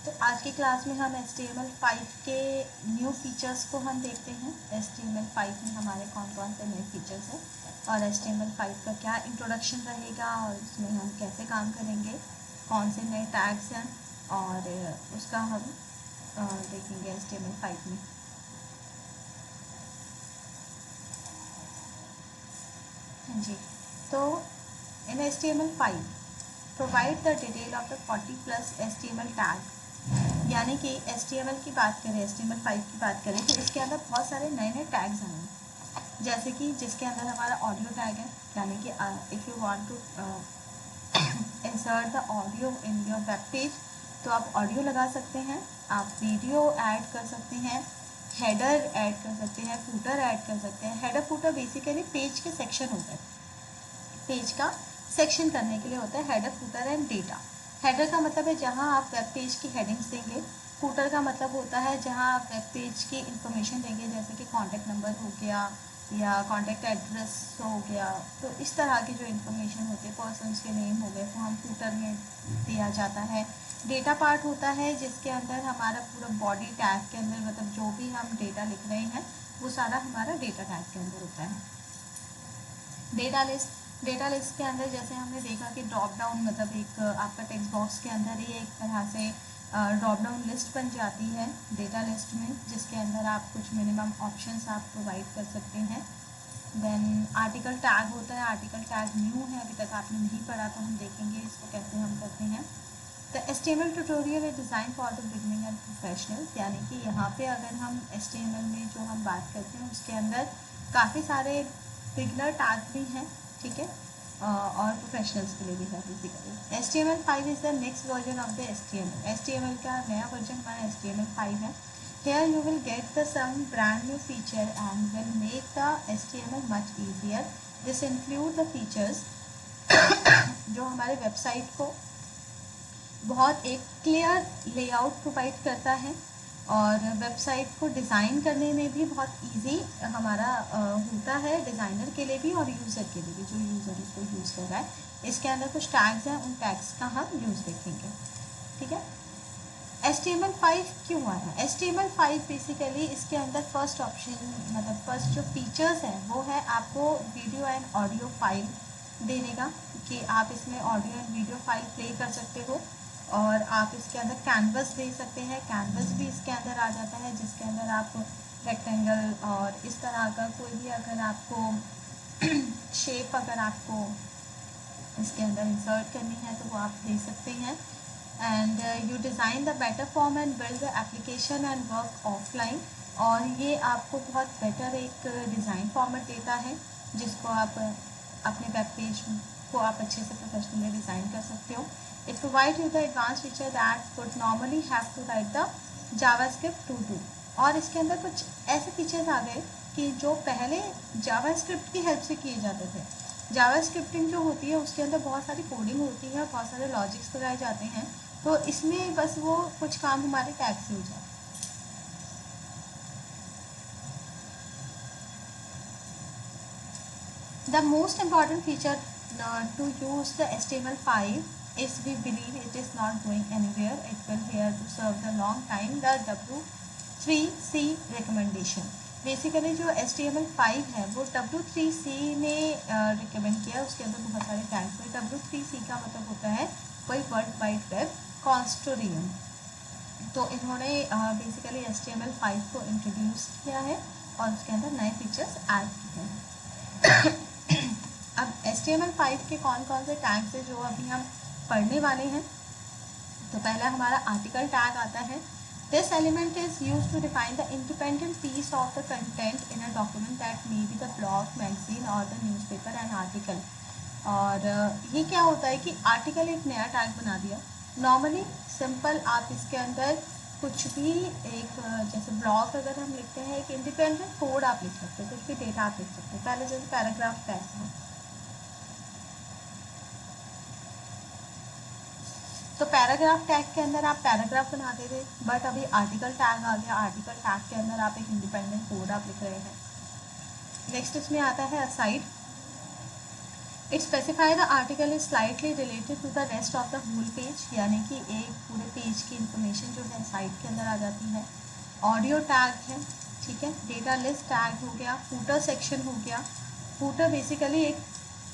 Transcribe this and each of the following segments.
तो आज की क्लास में हम HTML5 के न्यू फीचर्स को हम देखते हैं। HTML5 में हमारे कौन कौन से नए फीचर्स हैं और HTML5 का क्या इंट्रोडक्शन रहेगा और उसमें हम कैसे काम करेंगे, कौन से नए टैग्स हैं और उसका हम देखेंगे HTML5 में। हाँ जी, तो इन HTML5 provide the detail of the 40+ HTML tag. यानी कि HTML की बात करें, HTML5 की बात करें तो इसके अंदर बहुत सारे नए नए टैग्स आए हैं। जैसे कि जिसके अंदर हमारा ऑडियो टैग है, यानी कि if you want to insert the audio in your web page तो आप ऑडियो लगा सकते हैं, आप वीडियो ऐड कर सकते हैं, हेडर ऐड कर सकते हैं, फूटर ऐड कर सकते हैं। हेडर फूटर बेसिकली पेज के सेक्शन होता है, पेज का सेक्शन करने के लिए होता है header footer and data. Header का मतलब है जहां आप वेब पेज की हेडिंग्स देंगे। फूटर का मतलब होता है जहां आप वेब पेज की इंफॉर्मेशन देंगे, जैसे कि कॉन्टैक्ट नंबर हो गया या कॉन्टैक्ट एड्रेस हो गया। तो इस तरह की जो इन्फॉर्मेशन होती है, पर्सन्स के नेम हो गए, तो हम फूटर में दिया जाता है। डेटा पार्ट होता है जिसके अंदर हमारा पूरा बॉडी टैग के अंदर, मतलब जो भी हम डेटा लिख रहे हैं वो सारा हमारा डेटा टैग के अंदर होता है। डेटा लिस्ट के अंदर जैसे हमने देखा कि ड्रॉप डाउन, मतलब एक आपका टेक्स्ट बॉक्स के अंदर ही एक तरह से ड्रॉप डाउन लिस्ट बन जाती है डेटा लिस्ट में, जिसके अंदर आप कुछ मिनिमम ऑप्शंस आप प्रोवाइड कर सकते हैं। देन आर्टिकल टैग होता है, आर्टिकल टैग न्यू है, अभी तक आपने नहीं पढ़ा तो हम देखेंगे इसको कैसे हम करते हैं। द HTML ट्यूटोरियल है design for the beginning and professional, यानी कि यहाँ पे अगर हम HTML में जो हम बात करते हैं उसके अंदर काफ़ी सारे बिगनर टैग भी हैं, ठीक है, और प्रोफेशनल्स के लिए भी है basically. HTML5 is the next version of the HTML का नया वर्जन हमारा HTML5 है। Here you will get the some brand new feature and will make the HTML much easier. This include the features जो हमारे website को बहुत एक clear layout provide करता है और वेबसाइट को डिज़ाइन करने में भी बहुत इजी हमारा होता है, डिज़ाइनर के लिए भी और यूज़र के लिए भी, जो यूज़र इसको यूज़ कर रहा है। इसके अंदर कुछ टैग्स हैं, उन टैग्स का हम यूज़ देखेंगे, ठीक है। HTML5 क्यों आया? HTML5 बेसिकली इसके अंदर फर्स्ट ऑप्शन, मतलब फर्स्ट जो फीचर्स हैं वो है आपको वीडियो एंड ऑडियो फाइल देने का, कि आप इसमें audio and video file play कर सकते हो और आप इसके अंदर कैनवस दे सकते हैं। कैनवस भी इसके अंदर आ जाता है जिसके अंदर आप रेक्टेंगल और इस तरह का कोई भी अगर आपको शेप अगर आपको इसके अंदर इंसर्ट करनी है तो वो आप दे सकते हैं। And you design the better form and build the application and work offline, और ये आपको बहुत बेटर एक डिज़ाइन फॉर्मेट देता है जिसको आप अपने वेब पेज को आप अच्छे से प्रोफेशनली डिज़ाइन कर सकते हो। It provide you the advance feature that would normally have to write the JavaScript to do. और इसके अंदर कुछ ऐसे फीचर्स आ गए कि जो पहले जावास्क्रिप्ट की हेल्प से किए जाते थे। जावास्क्रिप्टिंग जो होती है उसके अंदर बहुत सारी कोडिंग होती है, बहुत सारे लॉजिक्स लगाए जाते हैं, तो इसमें बस वो कुछ काम हमारे टैग से हो जाए। The most important feature to use the HTML5 is we believe it is not going anywhere. It will here to serve the long time. The W3C recommendation. Basically जो HTML5 है वो W3C ने recommend किया, उसके अंदर बहुत सारे tags हैं। W3C का मतलब होता है कोई वर्ल्ड वाइड वेब कॉन्सोर्टियम। तो इन्होंने बेसिकली HTML5 को इंट्रोड्यूस किया है और उसके अंदर नए फीचर्स ऐड किए हैं। अब HTML5 के कौन कौन से टैग्स हैं जो अभी हम पढ़ने वाले हैं। तो पहला हमारा आर्टिकल टैग आता है। This element is use to define the independent piece of the content in a document that may be the blog, magazine और द न्यूज़पेपर एंड आर्टिकल। और ये क्या होता है कि आर्टिकल एक नया टैग बना दिया। नॉर्मली सिंपल आप इसके अंदर कुछ भी एक, जैसे ब्लॉग अगर हम लिखते हैं एक इंडिपेंडेंट कोड आप लिख सकते हो, कुछ भी डेटा आप लिख सकते हो। पहले जैसे पैराग्राफ टैग है तो पैराग्राफ टैग के अंदर आप पैराग्राफ बनाते थे, बट अभी आर्टिकल टैग आ गया। आर्टिकल टैग के अंदर आप एक इंडिपेंडेंट कोड आप लिख रहे हैं। नेक्स्ट इसमें आता है aside. It specify the article is slightly related to the rest of the whole page, यानी कि एक पूरे पेज की इंफॉर्मेशन जो है साइट के अंदर आ जाती है। ऑडियो टैग है, ठीक है। डेटा लिस्ट टैग हो गया। फूटर सेक्शन हो गया। फूटर बेसिकली एक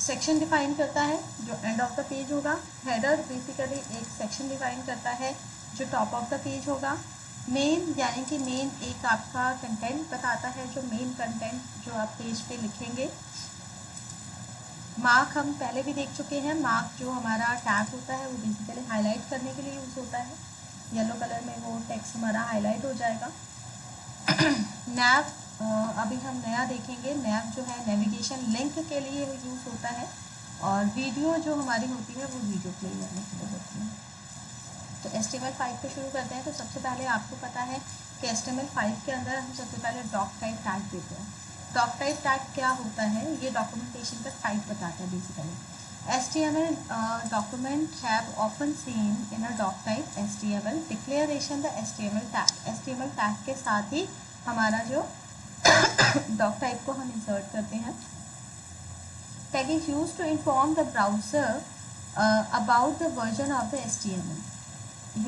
सेक्शन डिफाइन करता है जो एंड ऑफ द पेज होगा। हेडर बेसिकली एक सेक्शन डिफाइन करता है जो टॉप ऑफ द पेज होगा। मेन यानी कि मेन एक आपका कंटेंट बताता है, जो मेन कंटेंट जो आप पेज पे लिखेंगे। मार्क हम पहले भी देख चुके हैं। मार्क जो हमारा टैग होता है वो बेसिकली हाईलाइट करने के लिए यूज़ होता है। येलो कलर में वो टेक्स्ट हमारा हाईलाइट हो जाएगा। नैव अभी हम नया देखेंगे। नैव जो है नेविगेशन लिंक के लिए यूज़ होता है। और वीडियो जो हमारी होती है वो वीडियो प्ले करने के लिए होती है। तो HTML5 को शुरू करते हैं। तो सबसे पहले आपको पता है कि HTML5 के अंदर हम सबसे पहले डॉक टाइप टैग देते हैं। डॉक टाइप टैग क्या होता है, ये डॉक्यूमेंटेशन का टाइप बताता है basically. HTML document have often seen in a doc type HTML declaration the HTML tag। HTML tag के साथ ही हमारा जो डॉक टाइप को हम इंसर्ट करते हैं। Tag is used to inform the browser about the version of the HTML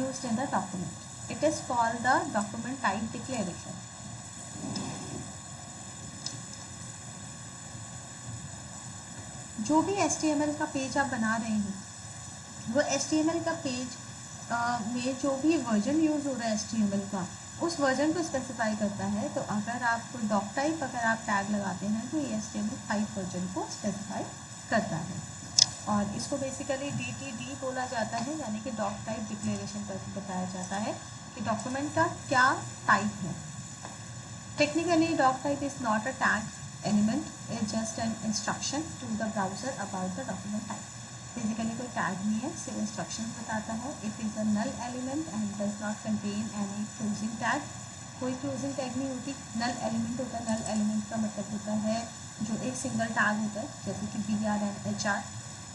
used in the document. It is called the document type declaration. जो भी HTML का पेज आप बना रहे हैं वो HTML का पेज में जो भी वर्जन यूज़ हो रहा है HTML का, उस वर्जन को स्पेसिफाई करता है। तो अगर आप डॉक टाइप अगर आप टैग लगाते हैं तो ये HTML5 वर्जन को स्पेसिफाई करता है। और इसको बेसिकली DTD बोला जाता है, यानी कि डॉक टाइप डिक्लेरेशन करके बताया जाता है कि डॉक्यूमेंट का क्या टाइप है। Technically doc type is not a tag element, is just an instruction to the browser about the document type. Basically कोई टैग नहीं है, सिर्फ इंस्ट्रक्शन बताता है। It is a null element and does not contain any closing tag. कोई closing tag नहीं होती, नल element होता है। नल एलिमेंट का मतलब होता है जो एक सिंगल टैग होता है, जैसे कि BR and HR,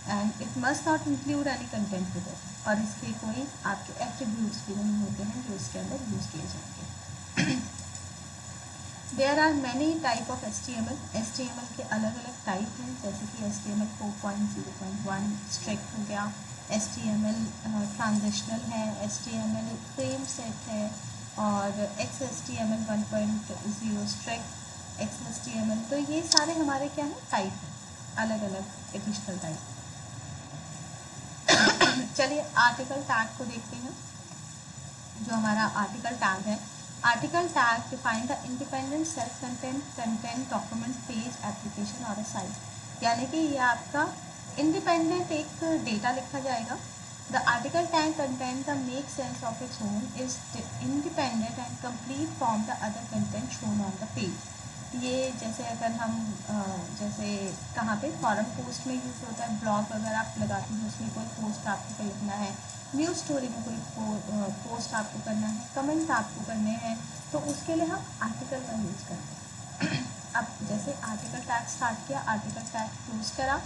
and it must not include any content with it. और इसके कोई आपके एट्रीब्यूट्स भी नहीं होते हैं जो इसके अंदर यूज़ किए जाएंगे। There are many type of HTML के अलग अलग टाइप हैं, जैसे कि HTML 4.0.1 स्ट्रिक्ट हो गया, HTML ट्रांजिशनल है, HTML फ्रेम सेट है, और XHTML 1.0 स्ट्रिक्ट, XHTML। तो ये सारे हमारे क्या हैं, टाइप हैं, अलग अलग एडिशनल टाइप। चलिए आर्टिकल टैग को देखते हैं। जो हमारा आर्टिकल टैग है, article tag define the independent self content document page application और साइट, यानी कि ये आपका इंडिपेंडेंट एक डेटा लिखा जाएगा। The article tag content the make sense of its own is independent and complete from the other content shown on the page. ये जैसे अगर हम जैसे कहाँ पे फॉरम पोस्ट में यूज़ होता है, ब्लॉग अगर आप लगाते हैं उसमें कोई पोस्ट आपको लिखना है, न्यूज़ स्टोरी में कोई पोस्ट आपको करना है, कमेंट आपको करने हैं, तो उसके लिए हम आर्टिकल का यूज़ करते हैं। अब जैसे आर्टिकल टैग स्टार्ट किया, आर्टिकल टैग यूज़ करा,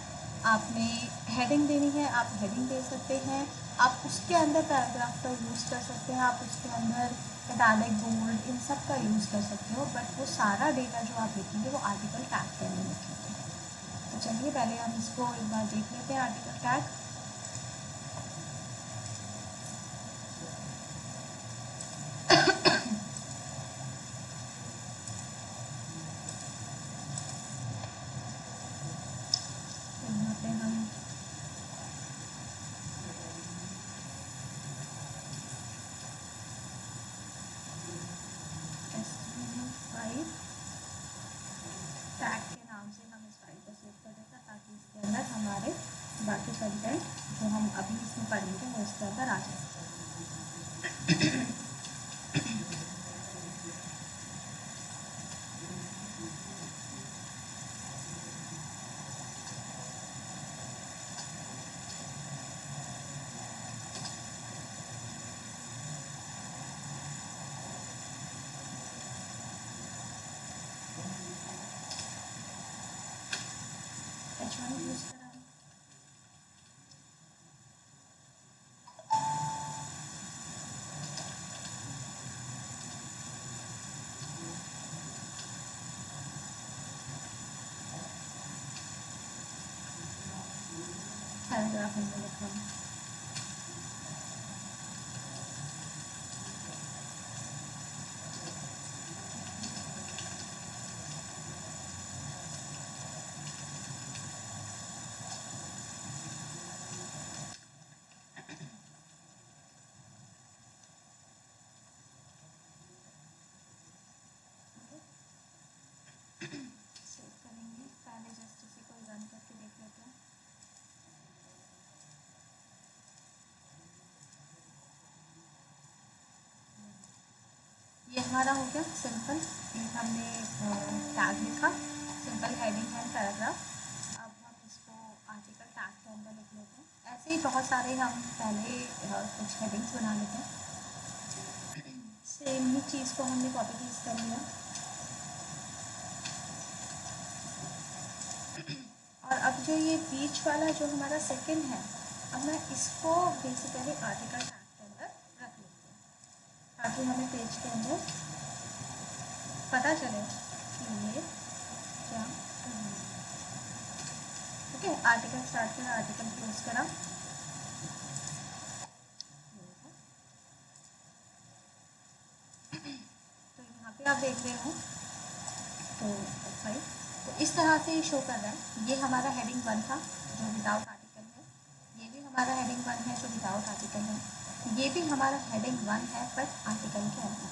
आपने हेडिंग देनी है, आप हेडिंग दे सकते हैं। आप उसके अंदर पैराग्राफ का यूज़ कर सकते हैं, आप उसके अंदर इटैलिक बोल्ड इन सब का यूज़ कर सकते हो, बट वो सारा डेटा जो आप लिखेंगे वो आर्टिकल टैग के अंदर लिखेंगे। तो चलिए पहले हम इसको एक बार देख लेते हैं आर्टिकल टैग। यहाँ पे हम HTML5 टैग के नाम से हम इस फाइल को सेव कर देते हैं, ताकि इसके अंदर हमारे बाकी कंटेंट जो हम अभी इसमें पढ़ेंगे वो इसके अंदर आ जाए। H1 यूज़ करा है। पैराग्राफ हमने लिखा। ये हमारा हो गया सिंपल, एक हमने टैग लिखा, सिंपल हेडिंग है पैराग्राफ। अब हम इसको आर्टिकल टैग के अंदर लिख लेते हैं। ऐसे ही बहुत सारे हम पहले कुछ हेडिंग्स बना लेते हैं। सेम ही चीज़ को हमने कॉपी पेस्ट कर लिया और अब जो ये बीच वाला जो हमारा सेकंड है, अब मैं इसको बेसिकली आर्टिकल टैग के अंदर रख लेती हूँ ताकि हमें पेज के अंदर पता चले कि ये क्या है। ओके, आर्टिकल स्टार्ट करा, आर्टिकल क्लोज करा। तो यहाँ पे आप देख रहे हो तो इस तरह से शो कर रहा है। ये हमारा हेडिंग 1 था जो विदाउट आर्टिकल है, ये भी हमारा हेडिंग 1 है जो विदाउट आर्टिकल है, ये भी हमारा हेडिंग 1 है बट आर्टिकल के अंदर।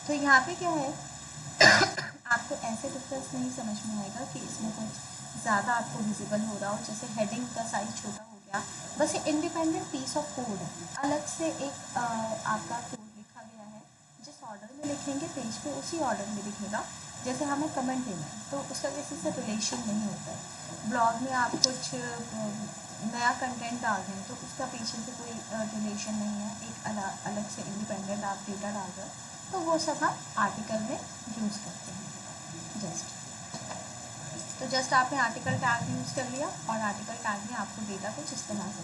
तो यहाँ पे क्या है, आपको ऐसे डिफरेंस नहीं समझ में आएगा कि इसमें कुछ ज़्यादा आपको विजिबल हो रहा हो, जैसे हेडिंग का साइज छोटा हो गया, बस ये इंडिपेंडेंट पीस ऑफ कोड है, अलग से एक आपका कोड लिखा गया है। जिस ऑर्डर में लिखेंगे पेज पे उसी ऑर्डर में लिखेगा। जैसे हमें कमेंट देना है तो उसका किसी से रिलेशन नहीं होता है। ब्लॉग में आप कुछ नया कंटेंट डाल दें तो उसका पीछे से कोई रिलेशन नहीं है, एक अलग से इंडिपेंडेंट आप डेटा डाल रहे हो, तो वो सब हम आर्टिकल में यूज़ करते हैं। जस्ट आपने आर्टिकल टैग यूज़ कर लिया और आर्टिकल टैग में आपको डेटा कुछ इस तरह से।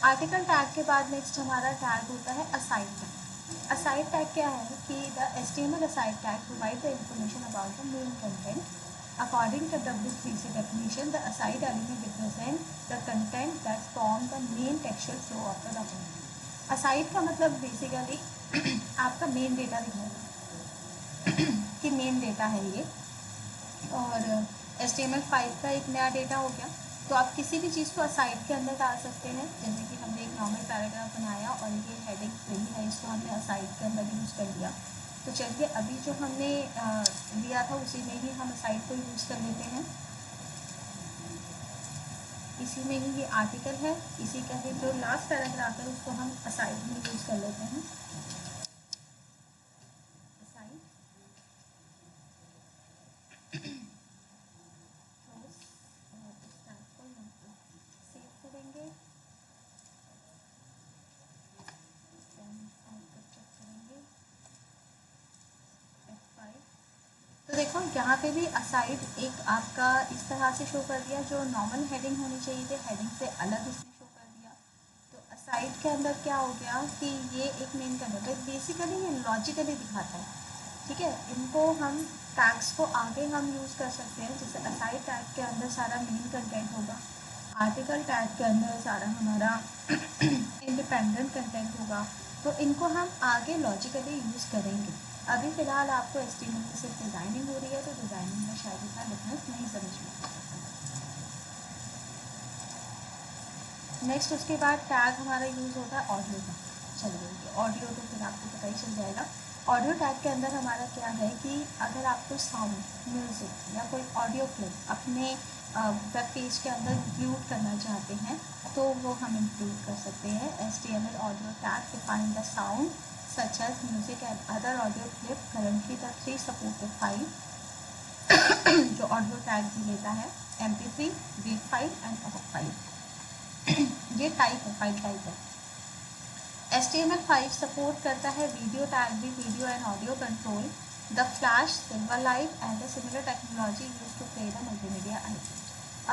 आर्टिकल टैग के बाद नेक्स्ट हमारा टैग होता है असाइड टैग। असाइड टैग क्या है कि the HTML aside tag provide the information about the main content according to W3C definition. The aside element represent the content that form the main textual flow of the document. aside का मतलब basically आपका main data दिखाएगा कि main data है ये, और HTML5 का एक नया डेटा हो गया। तो आप किसी भी चीज़ को असाइड के अंदर डाल सकते हैं, जैसे कि हमने एक नॉर्मल पैराग्राफ बनाया और ये हेडिंग सही है, इसको हमने असाइड के अंदर यूज़ कर लिया। तो चलिए अभी जो हमने लिया था उसी में ही हम असाइड को यूज़ कर लेते हैं। इसी में ही ये आर्टिकल है, इसी का ही जो लास्ट पैराग्राफ है उसको हम असाइड में यूज़ कर लेते हैं। तो देखो यहाँ पे भी असाइड एक आपका इस तरह से शो कर दिया, जो नॉर्मल हेडिंग होनी चाहिए थी हेडिंग से अलग इसने शो कर दिया। तो असाइड के अंदर क्या हो गया कि ये एक मेन कंटेंट है, बेसिकली ये लॉजिकली दिखाता है। ठीक है, इनको हम टैग्स को आगे हम यूज़ कर सकते हैं, जैसे असाइड टैग के अंदर सारा मेन कंटेंट होगा, आर्टिकल टैग के अंदर सारा हमारा इंडिपेंडेंट कंटेंट होगा। तो इनको हम आगे लॉजिकली यूज़ करेंगे। अभी फ़िलहाल आपको HTML में सिर्फ डिज़ाइनिंग हो रही है, तो डिज़ाइनिंग में शायद इतना डिफरेंस नहीं समझ में। नेक्स्ट उसके बाद टैग हमारा यूज़ होता है ऑडियो का। चलिए ऑडियो तो फिर आपको पता ही चल जाएगा। ऑडियो टैग के अंदर हमारा क्या है कि अगर आपको साउंड, म्यूज़िक या कोई ऑडियो क्लिप अपने वेब पेज के अंदर इंक्लूड करना चाहते हैं तो वो हम इंक्लूड कर सकते हैं। HTML audio tag define the sound such as music and other audio clip. Currently the 3 supported file जो ऑडियो टैग भी लेता है MP3, WAV file and OGG file. ये टाइप है, फाइल टाइप है। HTML5 सपोर्ट करता है वीडियो टैग भी, video and audio control, the flash, Silverlight and the similar technology use to play the multimedia items.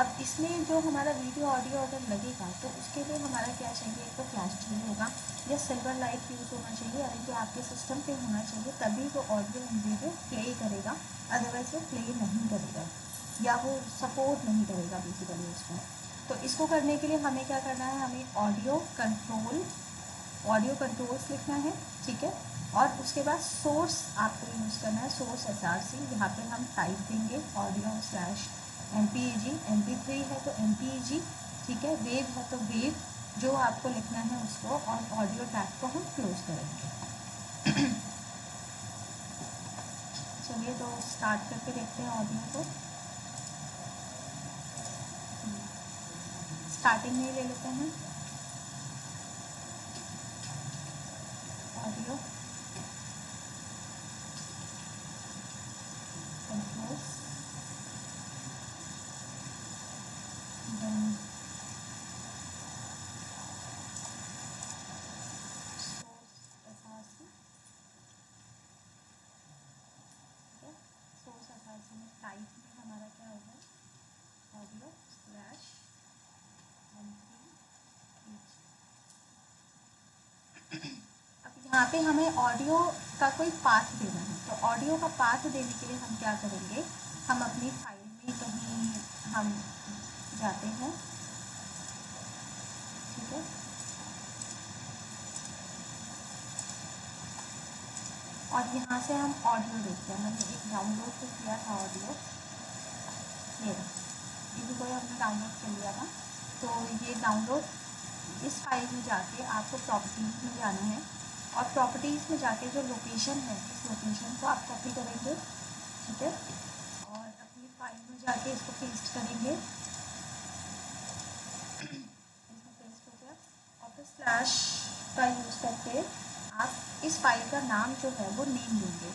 अब इसमें जो हमारा वीडियो ऑडियो अगर लगेगा तो उसके लिए हमारा क्या चाहिए, एक तो फ्लैश चाहिए होगा या सिल्वर लाइट यूज़ होना चाहिए, यानी कि आपके सिस्टम पे होना चाहिए, तभी वो ऑडियो एंड वीडियो प्ले करेगा, अदरवाइज वो प्ले नहीं करेगा या वो सपोर्ट नहीं करेगा बेसिकली उसको। तो इसको करने के लिए हमें क्या करना है, हमें ऑडियो कंट्रोल्स लिखना है, ठीक है। और उसके बाद सोर्स आपको यूज़ करना है, सोर्स SRC, यहाँ पे हम टाइप देंगे audio/MPEG, MP3 है तो MPEG, ठीक है, वेव है तो वेव, जो आपको लिखना है उसको, और ऑडियो टैग को हम क्लोज करेंगे। चलिए तो स्टार्ट करके देखते हैं ऑडियो को। स्टार्टिंग में ही ले लेते हैं audio controls, then source SRC, ठीक है। सोर्स SRC में टाइप में हमारा क्या होगा, audio/MP3। अब यहाँ पे हमें ऑडियो का कोई पाथ देना है, तो ऑडियो का पाथ देने के लिए हम क्या करेंगे, हम अपनी फाइल में कहीं हम जाते हैं, ठीक है, और यहाँ से हम ऑडियो देखते हैं। मैंने एक डाउनलोड तो किया था ऑडियो, ये भी कोई हमने डाउनलोड कर लिया था। तो ये डाउनलोड, इस फाइल में जाके आपको प्रॉपर्टीज़ में जाना है, और प्रॉपर्टीज़ में जाके जो लोकेशन है, इस लोकेशन को आप कॉपी करेंगे, ठीक है, और अपनी फाइल में जाके इसको पेस्ट करेंगे, इसमें पेस्ट हो गया, और फिर स्लैश का यूज़ करके आप इस फाइल का नाम जो है वो नेम देंगे।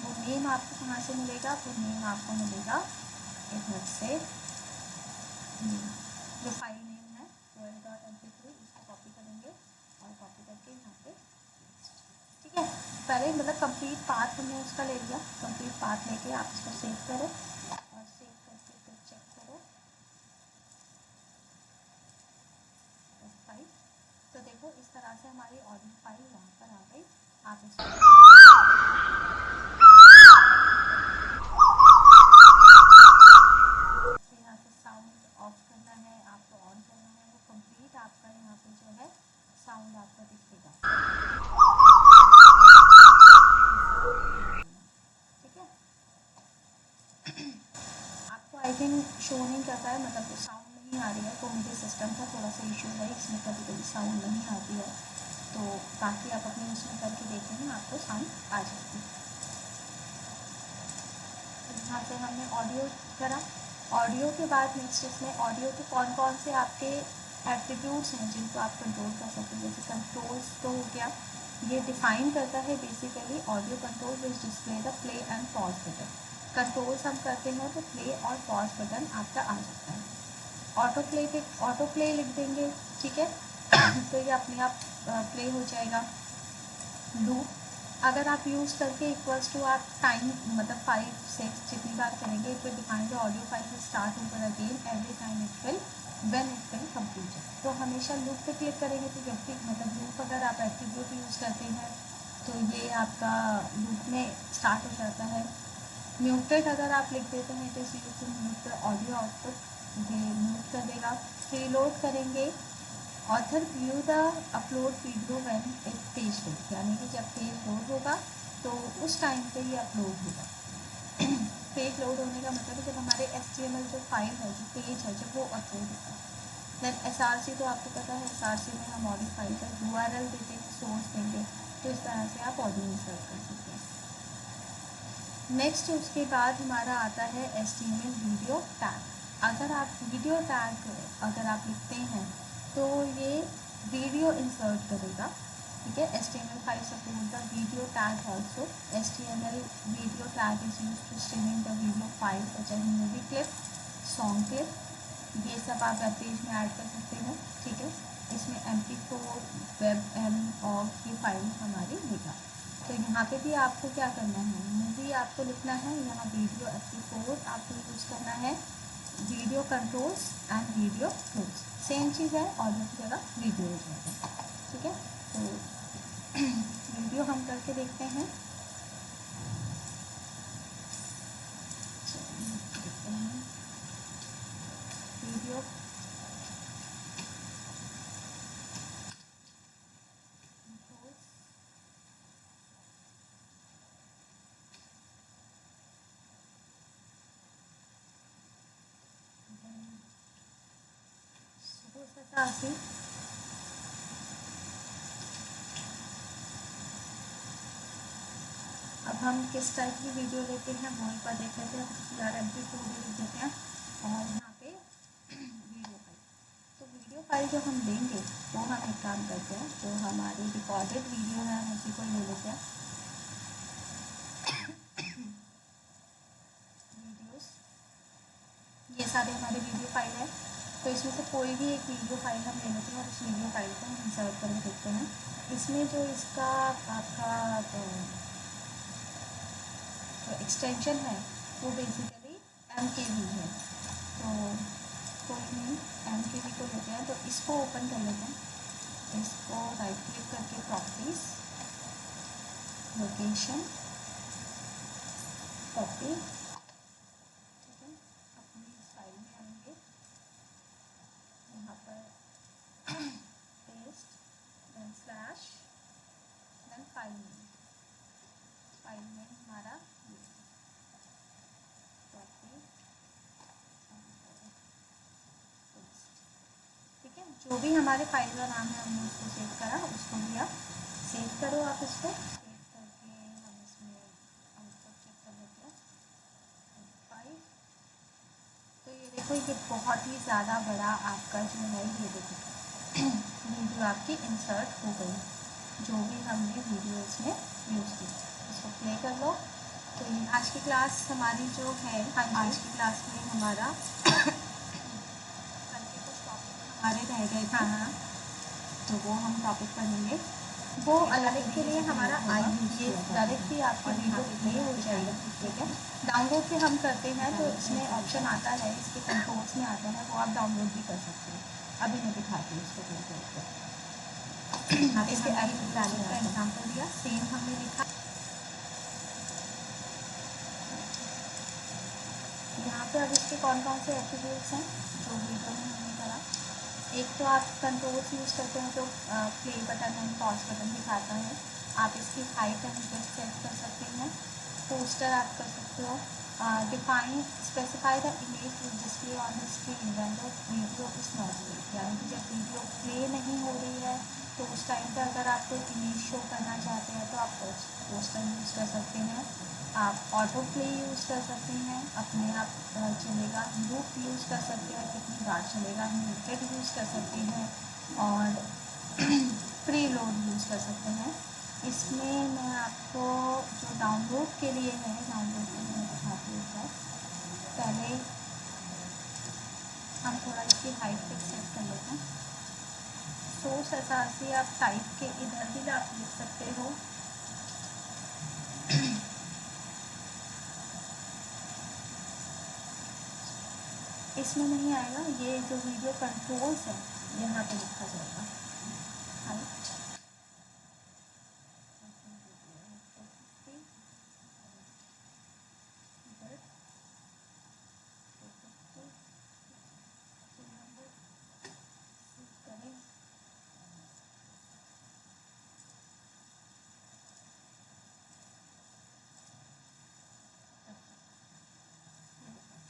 वो नेम आपको कहाँ से मिलेगा, वो नेम आपको मिलेगा इधर से, जो फाइल नेम है world.mp3, इसको कॉपी करेंगे और कॉपी करके यहाँ पे, ठीक है। पहले मतलब कंप्लीट पाथ हमने उसका ले लिया, कंप्लीट पाथ लेके आप इसको सेव करो, और सेव करके फिर चेक करो फाइल। तो देखो इस तरह से हमारी ऑडियो फाइल यहाँ पर आ गई। आप इसको यहाँ से साउंड ऑफ करना है, आपको ऑन करना है, वो कंप्लीट आपका यहाँ पे जो है साउंड आपका दिखेगा, ठीक है। आपको आई थिंक शो नहीं करता है, मतलब साउंड नहीं आ रही है, तो मुझे सिस्टम का थोड़ा सा इशू है, इसमें कभी कभी साउंड नहीं आती है, तो बाकी आप अपने उसमें करके देखेंगे आपको साउंड आ जाती है। यहाँ से हमने ऑडियो करा, ऑडियो के बाद नेक्स्ट इसमें ऑडियो के कौन कौन से आपके एट्रीब्यूट्स हैं जिनको आप कंट्रोल कर सकते हैं। जैसे कंट्रोल्स तो हो गया, ये डिफाइन करता है basically audio control which display the play and pause button. Controls हम करते हैं तो प्ले और पॉज बटन आपका आ जाता है। ऑटो प्ले लिख देंगे, ठीक है, तो ये अपने आप प्ले हो जाएगा। लूप अगर आप यूज़ करके इक्वल्स टू आप टाइम मतलब 5-6 जितनी बार करेंगे, it will define the audio file will start over again every time it will when it will complete. तो हमेशा लूप पे क्लिक करेंगे, तो जब भी मतलब लूप अगर आप एट्रीब्यूट यूज़ करते हैं तो ये आपका लूप में स्टार्ट हो जाता है। म्यूटेड अगर आप लिख देते हैं तो इस use to mute the audio output, ये म्यूट कर देगा। रीलोड करेंगे, author view the upload video when एक पेज लोड, यानी कि जब पेज लोड होगा तो उस टाइम पे ये अपलोड होगा। पेज लोड होने का मतलब है जब हमारे HTML जो फाइल है, जो पेज है, जब वो अपलोड होगा। देन SRC तो आपको पता है, SRC में हम ऑडियो फाइल का URL देते हैं, सोर्स देंगे, तो इस तरह से आप ऑडियो इंसर्ट कर सकते हैं। नेक्स्ट उसके बाद हमारा आता है HTML वीडियो टैग। अगर आप वीडियो टैग अगर आप लिखते हैं तो ये वीडियो इंसर्ट करेगा, ठीक है। HTML5 support the video tag also. HTML video tag is use to streaming the video file such as movie clip, song clip, ये सब आप वेब पेज में ऐड कर सकते हैं, ठीक है। इसमें MP4 WebM और ये फाइल हमारी देगा। तो यहाँ पे भी आपको क्या करना है, मूवी आपको लिखना है, यहाँ वीडियो MP4 आपको यूज़ करना है, video controls and video close, same चीज़ है, ऑडियो की जगह वीडियो हो जाएगा, ठीक है। तो वीडियो हम करके देखते हैं, वीडियो काफ़ी अब हम किस टाइप की वीडियो लेते हैं वो एक बार देख लेते हैं। CRMP2 भी लिख देते हैं और यहाँ पे वीडियो फाइल। तो वीडियो फाइल जो हम लेंगे वो हम एक काम करते हैं, जो हमारी रिकॉर्डेड वीडियो है हम उसी को ले लेते हैं। वीडियोस, ये सारे हमारे वीडियो फाइल है। तो इसमें से कोई भी एक वीडियो फाइल हम ले लेते हैं और उस वीडियो फाइल को हम इंसर्ट करके देखते हैं। इसमें जो इसका आपका जो एक्सटेंशन है वो बेसिकली MKV है। तो कोई नहीं, MKV को लेते हैं, तो इसको ओपन कर लेते हैं। इसको राइट क्लिक करके प्रॉपर्टीज, लोकेशन, कॉपी, ठीक है, अपनी फाइल में आएंगे, यहाँ पर paste, then slash, then file में हमारा कॉपी, ठीक है। जो भी हमारे फाइल का नाम है हमने उसको सेव करा, उसको भी आप सेव करो। आप इसको सेव करके हम इसमें आउटपुट चेक कर लेते हैं। 5, तो ये देखो ये बहुत ही ज़्यादा बड़ा आपका जो है ये देखो वीडियो आपकी इंसर्ट हो गई, जो भी हमने वीडियो इसमें यूज़ की। इसको प्ले कर लो। तो ये आज की क्लास हमारी जो है, आज की क्लास में हमारा कल के कुछ टॉपिक हमारे रह गए थे, हाँ, तो वो हम टॉपिक पढ़ेंगे। वो अलग के लिए हमारा ये डायरेक्ट भी आपकी वीडियो प्ले हो जाएगा, ठीक है। डाउनलोड भी हम करते हैं तो इसमें ऑप्शन आता है, इसके कंट्रोल्स में आता है, वो आप डाउनलोड भी कर सकते हैं। अभी मैं दिखाती हूँ इसको करके। इसके एग्जाम्पल दिया, सेम हमने लिखा। यहाँ पे अब इसके कौन कौन से एट्रीब्यूट्स हैं जो वीडियो में हमने करा। एक तो आप कंट्रोल्स यूज़ करते हैं, तो play button and pause button दिखाता है। आप इसकी हाइट एंड विड्थ सेट कर सकते हैं। पोस्टर आप कर सकते हो। Define specify the image will display on the screen when the video is not play, यानी कि जब वीडियो प्ले नहीं हो रही है तो उस टाइम पर अगर आप कोई इमेज शो करना चाहते हैं तो आप पोस्टर यूज़ कर सकते हैं। आप ऑटो प्ले यूज़ कर सकते हैं, अपने आप चलेगा। लूप यूज़ कर सकते हैं, कितनी बार चलेगा। म्यूटेड यूज़ कर सकते हैं और प्री लोड यूज़ कर सकते हैं। इसमें मैं आपको जो डाउनलोड के लिए है, डाउनलोड के लिए मैं दिखाती हूँ। पहले हम थोड़ा इसकी हाइट पे सेट कर लेते हैं। सोर्स एसआरसी आप टाइप के इधर भी आप लिख सकते हो। इसमें नहीं आएगा, ये जो वीडियो कंट्रोल्स है यहाँ पे लिखा जाएगा हाइट।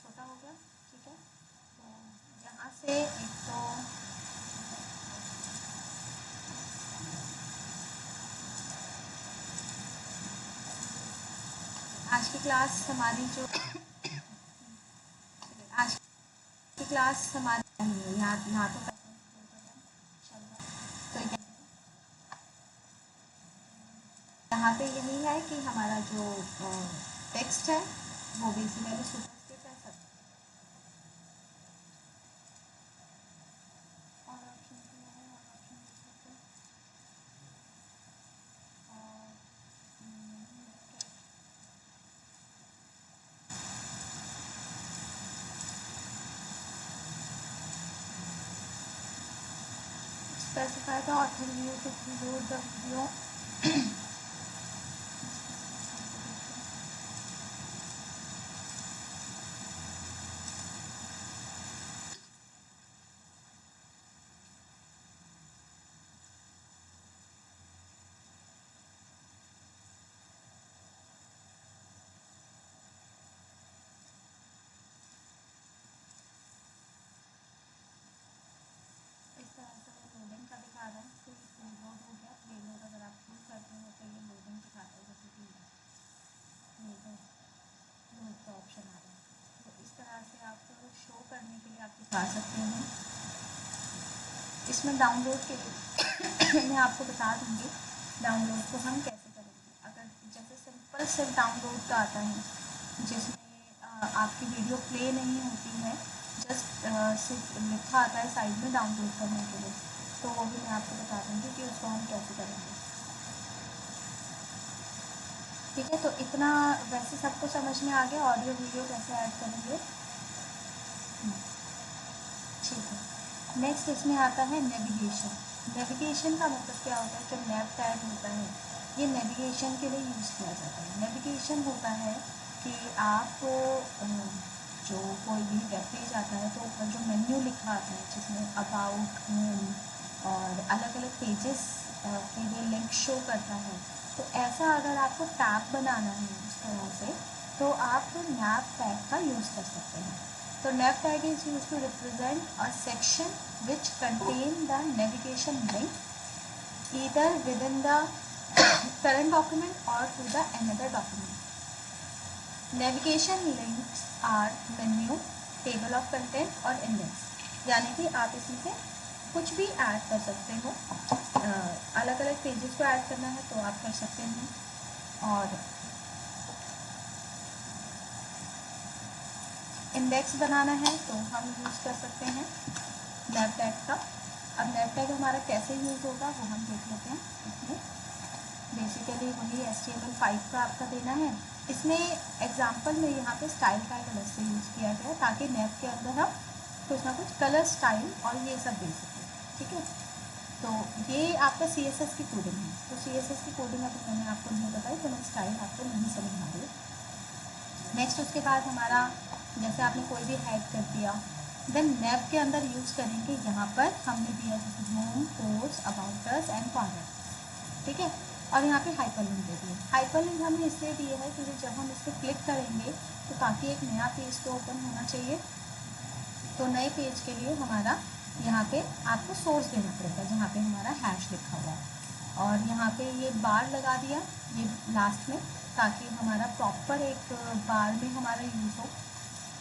छोटा हो गया, ठीक है। तो यहाँ से एक तो आज की क्लास हमारी जो आज की क्लास हमारी यहाँ तो यहाँ पे यही है कि हमारा जो टेक्स्ट है वो बेसिकली सुपरस्क्रिप्ट है सब। और ऑप्शन है, और option specify the author view to load the video. इस दिखा सकते हैं। इसमें डाउनलोड के लिए मैं आपको बता दूँगी डाउनलोड को हम कैसे करेंगे। अगर जैसे सिंपल सिर्फ डाउनलोड का आता है, जिसमें आपकी वीडियो प्ले नहीं होती है, जस्ट सिर्फ लिखा आता है साइड में डाउनलोड करने के लिए, तो वो भी मैं आपको बता दूँगी कि उसको हम कैसे करेंगे। ठीक है, तो इतना वैसे सबको समझ में आ गया ऑडियो वीडियो कैसे ऐड करेंगे। ठीक है, नेक्स्ट इसमें आता है नेविगेशन। नेविगेशन का मतलब क्या होता है, जो नेव टैग होता है ये नेविगेशन के लिए यूज़ किया जाता है। नेविगेशन होता है कि आप जो कोई भी वेब पेज आता है तो ऊपर जो मेन्यू लिखा आता है जिसमें अबाउट, होम और अलग अलग पेजेस के लिए लिंक शो करता है, तो ऐसा अगर आपको टैब बनाना है उस तरह से तो आप नैव टैग का यूज़ कर सकते हैं। तो nav tag is used to represent a section which contain the navigation link either within the current document or to the another document. Navigation links are menu, table of content और index, यानी कि आप इसमें से कुछ भी add कर सकते हो। अलग अलग पेजेस को ऐड करना है तो आप कर सकते हैं, और इंडेक्स बनाना है तो हम यूज़ कर सकते हैं nav tag का। अब nav tag हमारा कैसे यूज़ होगा वो हम देख लेते हैं। इसमें बेसिकली वही HTML5 का आपका देना है। इसमें एग्जांपल में यहाँ पे स्टाइल का एक अलग से यूज़ किया गया है ताकि nav के अंदर हम कुछ ना कुछ कलर, स्टाइल और ये सब दे सकें। ठीक है, तो ये आपका CSS की कोडिंग है। तो CSS की कोडिंग अभी मैंने आपको नहीं बताई तो मैं स्टाइल आपको नहीं समझा रही। नेक्स्ट उसके बाद हमारा जैसे आपने कोई भी हेड कर दिया, देन nav के अंदर यूज़ करेंगे, यहाँ पर हमने दिया जैसे home, post, about us and contact. ठीक है, और यहाँ पे हाइपरलिंक दे दिए। हाइपरलिंक हमने इसलिए दिए है क्योंकि जब हम इस पर क्लिक करेंगे तो ताकि एक नया पेज तो ओपन होना चाहिए, तो नए पेज के लिए हमारा यहाँ पे आपको सोर्स देना पड़ेगा जहाँ पे हमारा हैश लिखा हुआ है, और यहाँ पे ये बार लगा दिया ये लास्ट में ताकि हमारा प्रॉपर एक बार में हमारा यूज़ हो।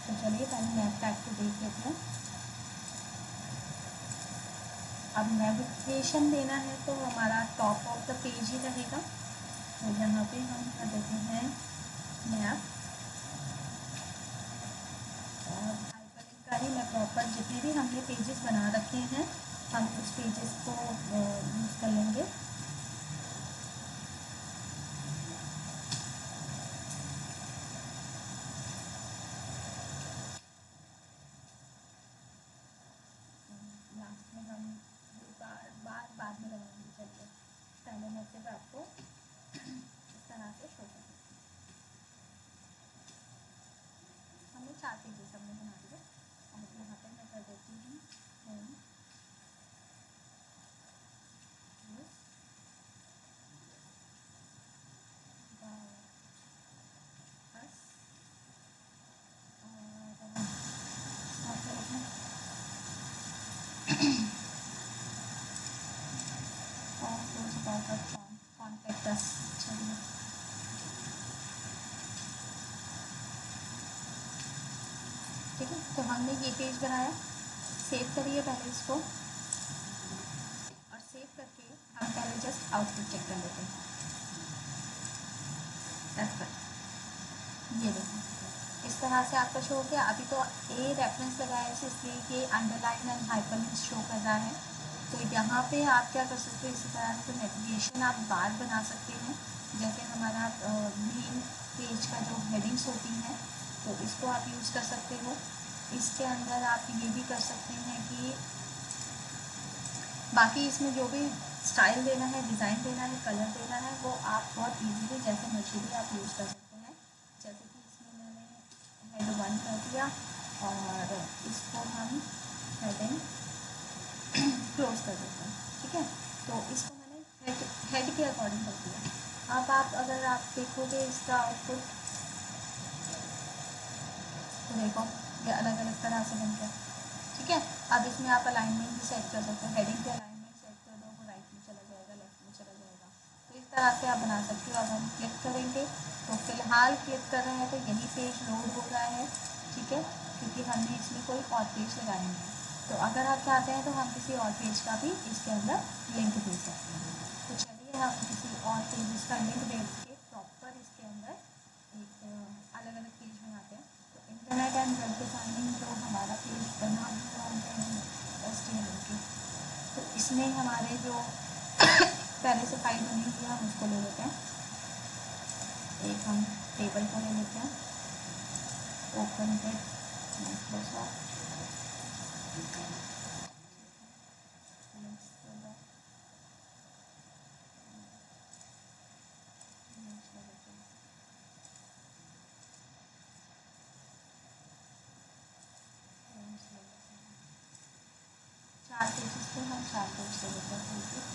तो चलिए पहले nav tag को देख लेते हैं। अब नेविगेशन देना है तो हमारा टॉप ऑफ द पेज ही रहेगा, तो यहाँ पे हम कर देते हैं nav, और हाइपरलिंक का ही मैं प्रॉपर जितने भी हमने पेजेस बना रखे हैं हम उस पेजेस को यूज़ कर लेंगे। लास्ट में हम बाद में लगाएंगे। चलिए पहले मैं सिर्फ आपको इस तरह से शो करूँ। हमने 4 पेजेस हमने बना दिए, और यहाँ पे मैं कर देती हूँ होम, बस, और कॉन्टैक्ट अस। चलिए ठीक है, तो हमने ये पेज बनाया, सेव करिए पहले इसको, और सेव करके हम पहले जस्ट आउटपुट चेक कर लेते हैं। ये देखो इस तरह से आपका शो हो गया। अभी तो ए रेफरेंस लगाया है इसलिए ये अंडरलाइन एंड हाइपरलिंक शो कर रहा है। तो यहाँ पे आप क्या कर सकते हो, इसी तरह से नेविगेशन आप बार बना सकते हैं, जैसे हमारा मेन पेज का जो हेडिंग्स होती हैं तो इसको आप यूज़ कर सकते हो। इसके अंदर आप ये भी कर सकते हैं कि बाकी इसमें जो भी स्टाइल देना है, डिज़ाइन देना है, कलर देना है, वो आप बहुत इजीली जैसे मर्जी भी आप यूज़ कर सकते हैं। जैसे कि इसमें मैंने हेड 1 कर दिया और इसको हम हेडिंग क्लोज कर देते हैं। ठीक है, तो इसको मैंने हेड के अकॉर्डिंग कर दिया। अब आप अगर आप देखोगे इसका आउटपुट तो देखो ये अलग अलग तरह से बन गया। ठीक है, अब इसमें आप अलाइनमेंट भी सेट कर सकते हो, हेडिंग के अलाइनमेंट सेट कर दो, वो राइट में चला जाएगा, लेफ्ट में चला जाएगा। तो इस तरह से आप बना सकते हो। अब हम क्लिक करेंगे तो फ़िलहाल क्लिक कर रहे हैं तो यही पेज लोड हो रहा है। ठीक है, क्योंकि हमने इसमें कोई और पेज लगाया नहीं है। तो अगर आप चाहते हैं तो हम किसी और पेज का भी इसके अंदर लिंक दे सकते हैं। तो चलिए हम किसी और पेज का लिंक दे के प्रॉपर इसके अंदर एक अलग अलग पेज बनाते हैं। तो इंटरनेट एंड वेब डिज़ाइनिंग जो हमारा पेज बना हुआ है HTML के, तो इसमें हमारे जो पहले से फाइल बनी हुई है हम उसको ले लेते हैं। एक हम टेबल को ले लेते हैं, ओपन विद माइक्रोसॉफ्ट, चार पेजेस पे हम चार पेज ले लेते हैं।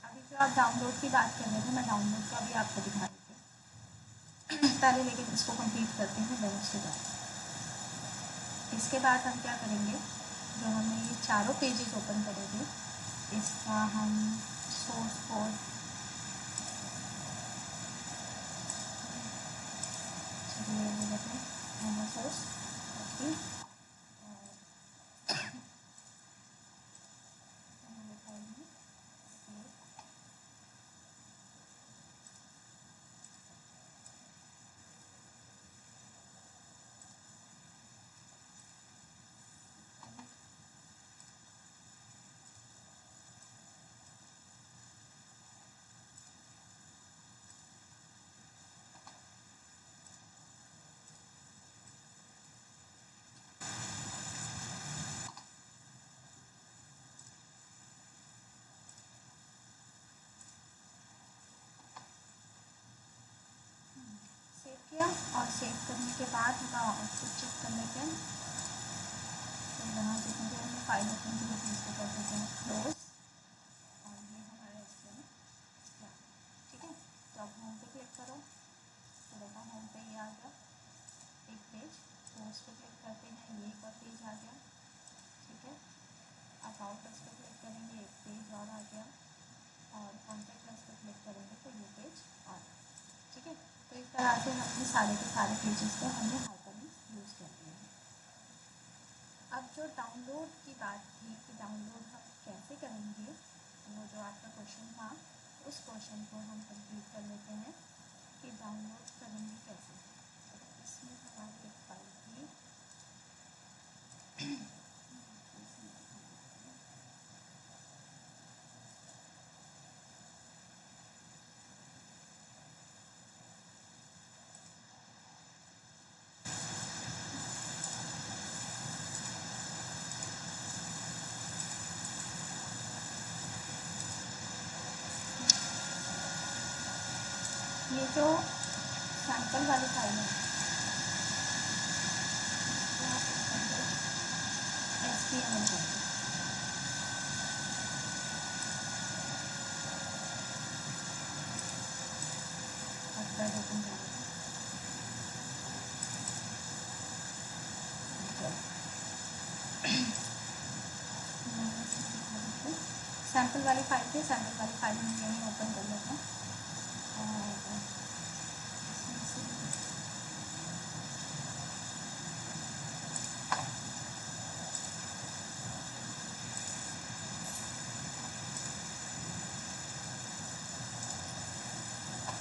अभी जो आप डाउनलोड की बात कर रहे थे, मैं डाउनलोड का भी आपको दिखा देती हूँ पहले, लेकिन इसको कंप्लीट करते हैं देन उसके बाद। इसके बाद हम क्या करेंगे, जो हमने ये चारों पेजेस ओपन करे थे इसका हम सोर्स कोड ले लेते हैं, सोर्स ओके, सेव किया और सेव करने के बाद हम आउटपुट चेक कर लेते हैं। तो यहाँ देखेंगे हमने फाइल ओपन की होती है, इसको कर देते हैं क्लोज, और ये हमारा इसमें ठीक है। तो अब होम पे क्लिक करो, तो देखो होम पे ये आ गया एक पेज। तो उस पर क्लिक करते हैं, ये एक और पेज आ गया, ठीक है। अबाउट अस पे क्लिक करेंगे, एक पेज और आ गया, और कॉन्टैक्ट अस पे क्लिक करेंगे तो ये पेज और, ठीक है। तो इस तरह से हमने सारे के सारे पेजेस पे हमने हाइपरलिंक्स यूज़ कर दिए हैं। अब जो डाउनलोड की बात थी कि डाउनलोड हम कैसे करेंगे, वो जो आपका क्वेश्चन था उस क्वेश्चन को हम कंप्लीट कर लेते हैं कि डाउनलोड करेंगे कैसे। इसमें हमारी एक फाइल थी ये जो सैम्पल वाली फाइल है, HTML है, सैम्पल वाली फाइल थी, सैम्पल वाली फाइल हम यहीं ओपन कर लेते हैं।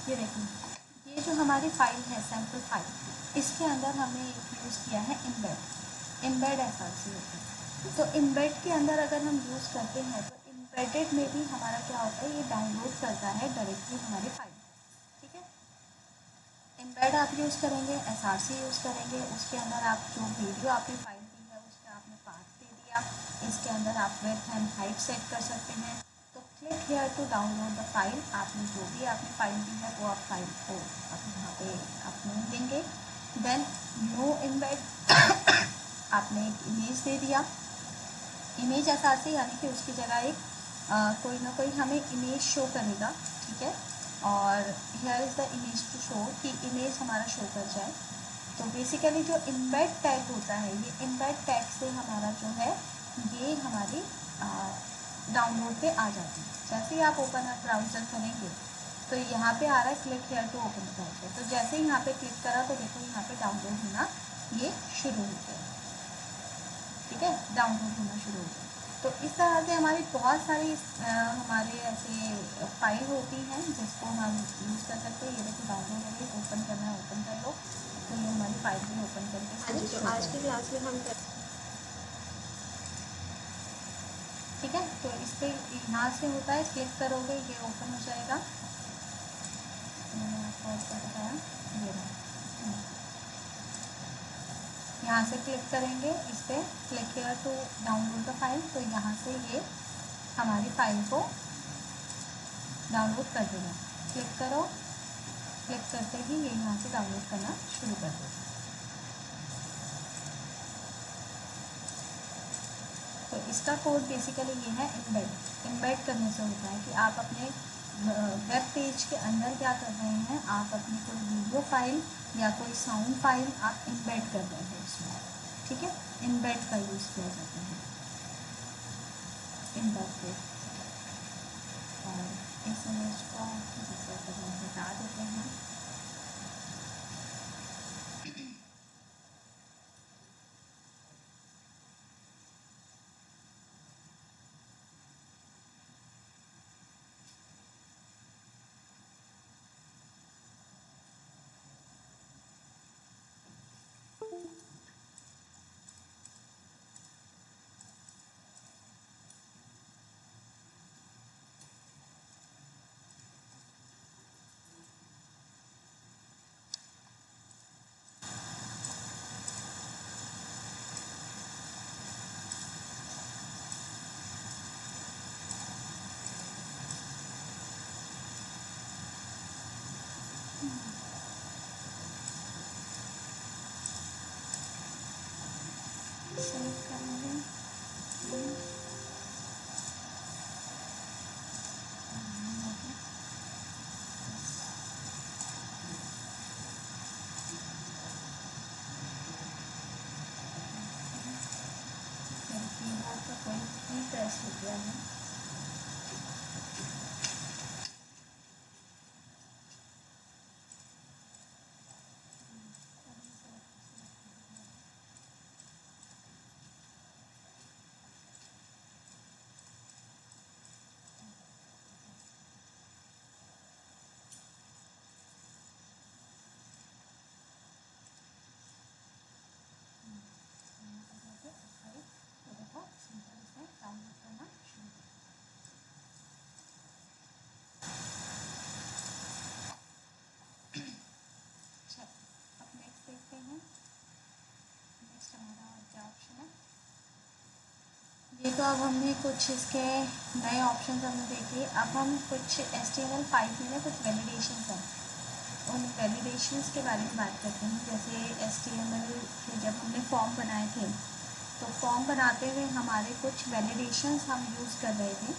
ये देखिए, ये जो हमारी फाइल है सैम्पल फाइल, इसके अंदर हमने एक यूज़ किया है एम्बेड एसआरसी होता है। तो एम्बेड के अंदर अगर हम यूज़ करते हैं तो एम्बेडेड में भी हमारा क्या होता है, ये डाउनलोड करता है डायरेक्टली हमारी फाइल, ठीक है। एम्बेड आप यूज़ करेंगे, एसआरसी यूज़ करेंगे, उसके अंदर आप जो वीडियो आपने फाइल दी है उसका आपने पाथ दे दिया, इसके अंदर आप विड्थ एंड हाइट सेट कर सकते हैं। तो click here to download the file, आपने जो भी आपने फाइल दी है वो आप फाइल को आप यहाँ पे आप नेम देंगे। देन नो एम्बेड आपने एक इमेज दे दिया, इमेज एसआरसी यानी कि उसकी जगह एक कोई ना कोई हमें इमेज शो करेगा, ठीक है। और here is the image to show कि इमेज हमारा शो कर जाए। तो बेसिकली जो इम्बेड टैग होता है, ये इम्बेड टैग से हमारा जो है ये हमारी डाउनलोड पे आ जाती है। जैसे ही आप ओपन ब्राउज़र करेंगे तो यहाँ पे आ रहा है click here to open browser. तो जैसे ही यहाँ पे क्लिक करा तो देखो यहाँ पे डाउनलोड होना ये शुरू हो गया, ठीक है, डाउनलोड होना शुरू हो गया। तो इस तरह से हमारी बहुत सारी हमारे ऐसे फाइल होती हैं जिसको हम यूज़ कर सकते हैं। ये देखो डाउनलोड हो गई, ओपन करना है ओपन कर लो, तो ये हमारी फाइल भी ओपन करके हाँ जी, तो आज की क्लास में हम ठीक है। तो इस पर यहाँ से होता है, क्लिक करोगे ये ओपन हो जाएगा। मैंने आपको और क्या बताया, ये रहा। यहाँ से क्लिक करेंगे इस पर, click here to download the file, तो यहाँ से ये हमारी फाइल को डाउनलोड कर देगा। क्लिक करो, क्लिक करते ही ये यहाँ से डाउनलोड करना शुरू कर देगा। तो इसका कोड बेसिकली ये है इम्बेड। इम्बेड करने से होता है कि आप अपने वेब पेज के अंदर क्या कर रहे हैं, आप अपनी कोई वीडियो फाइल या कोई साउंड फाइल आप इम्बेड कर रहे हैं उसमें, ठीक है। इम्बेड का यूज़ किया जाता है इम्बेड पे। और इस इमेज को जैसे हटा देते हैं। सेव करेंगे। कीबोर्ड का कोई की प्रेस हो गया है। अब नेक्स्ट देखते हैं। नेक्स्ट हमारा क्या ऑप्शन है, ये तो अब हमने कुछ इसके नए ऑप्शन हमने देखे। अब हम कुछ HTML5 में ना कुछ वैलिडेशंस हैं, उन वैलिडेशंस के बारे में बात करते हैं। जैसे HTML के जब हमने फॉर्म बनाए थे तो फॉर्म बनाते हुए हमारे कुछ वैलिडेशंस हम यूज़ कर रहे थे,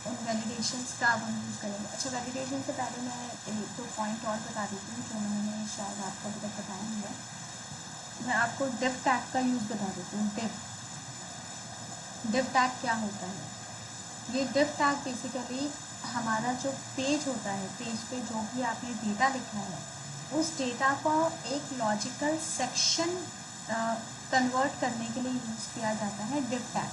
उन वैलिडेशंस का अब हम यूज़ करेंगे। अच्छा, वैलिडेशन से पहले मैं एक दो पॉइंट और बता देती हूँ जो मैंने शायद आपको अभी तक बताया नहीं है। मैं आपको डिव टैग का यूज़ बता देती हूँ। डिव टैग क्या होता है, ये डिव टैग बेसिकली हमारा जो पेज होता है, पेज पे जो भी आपने डेटा लिखा है उस डेटा को एक लॉजिकल सेक्शन कन्वर्ट करने के लिए यूज़ किया जाता है डिव टैग।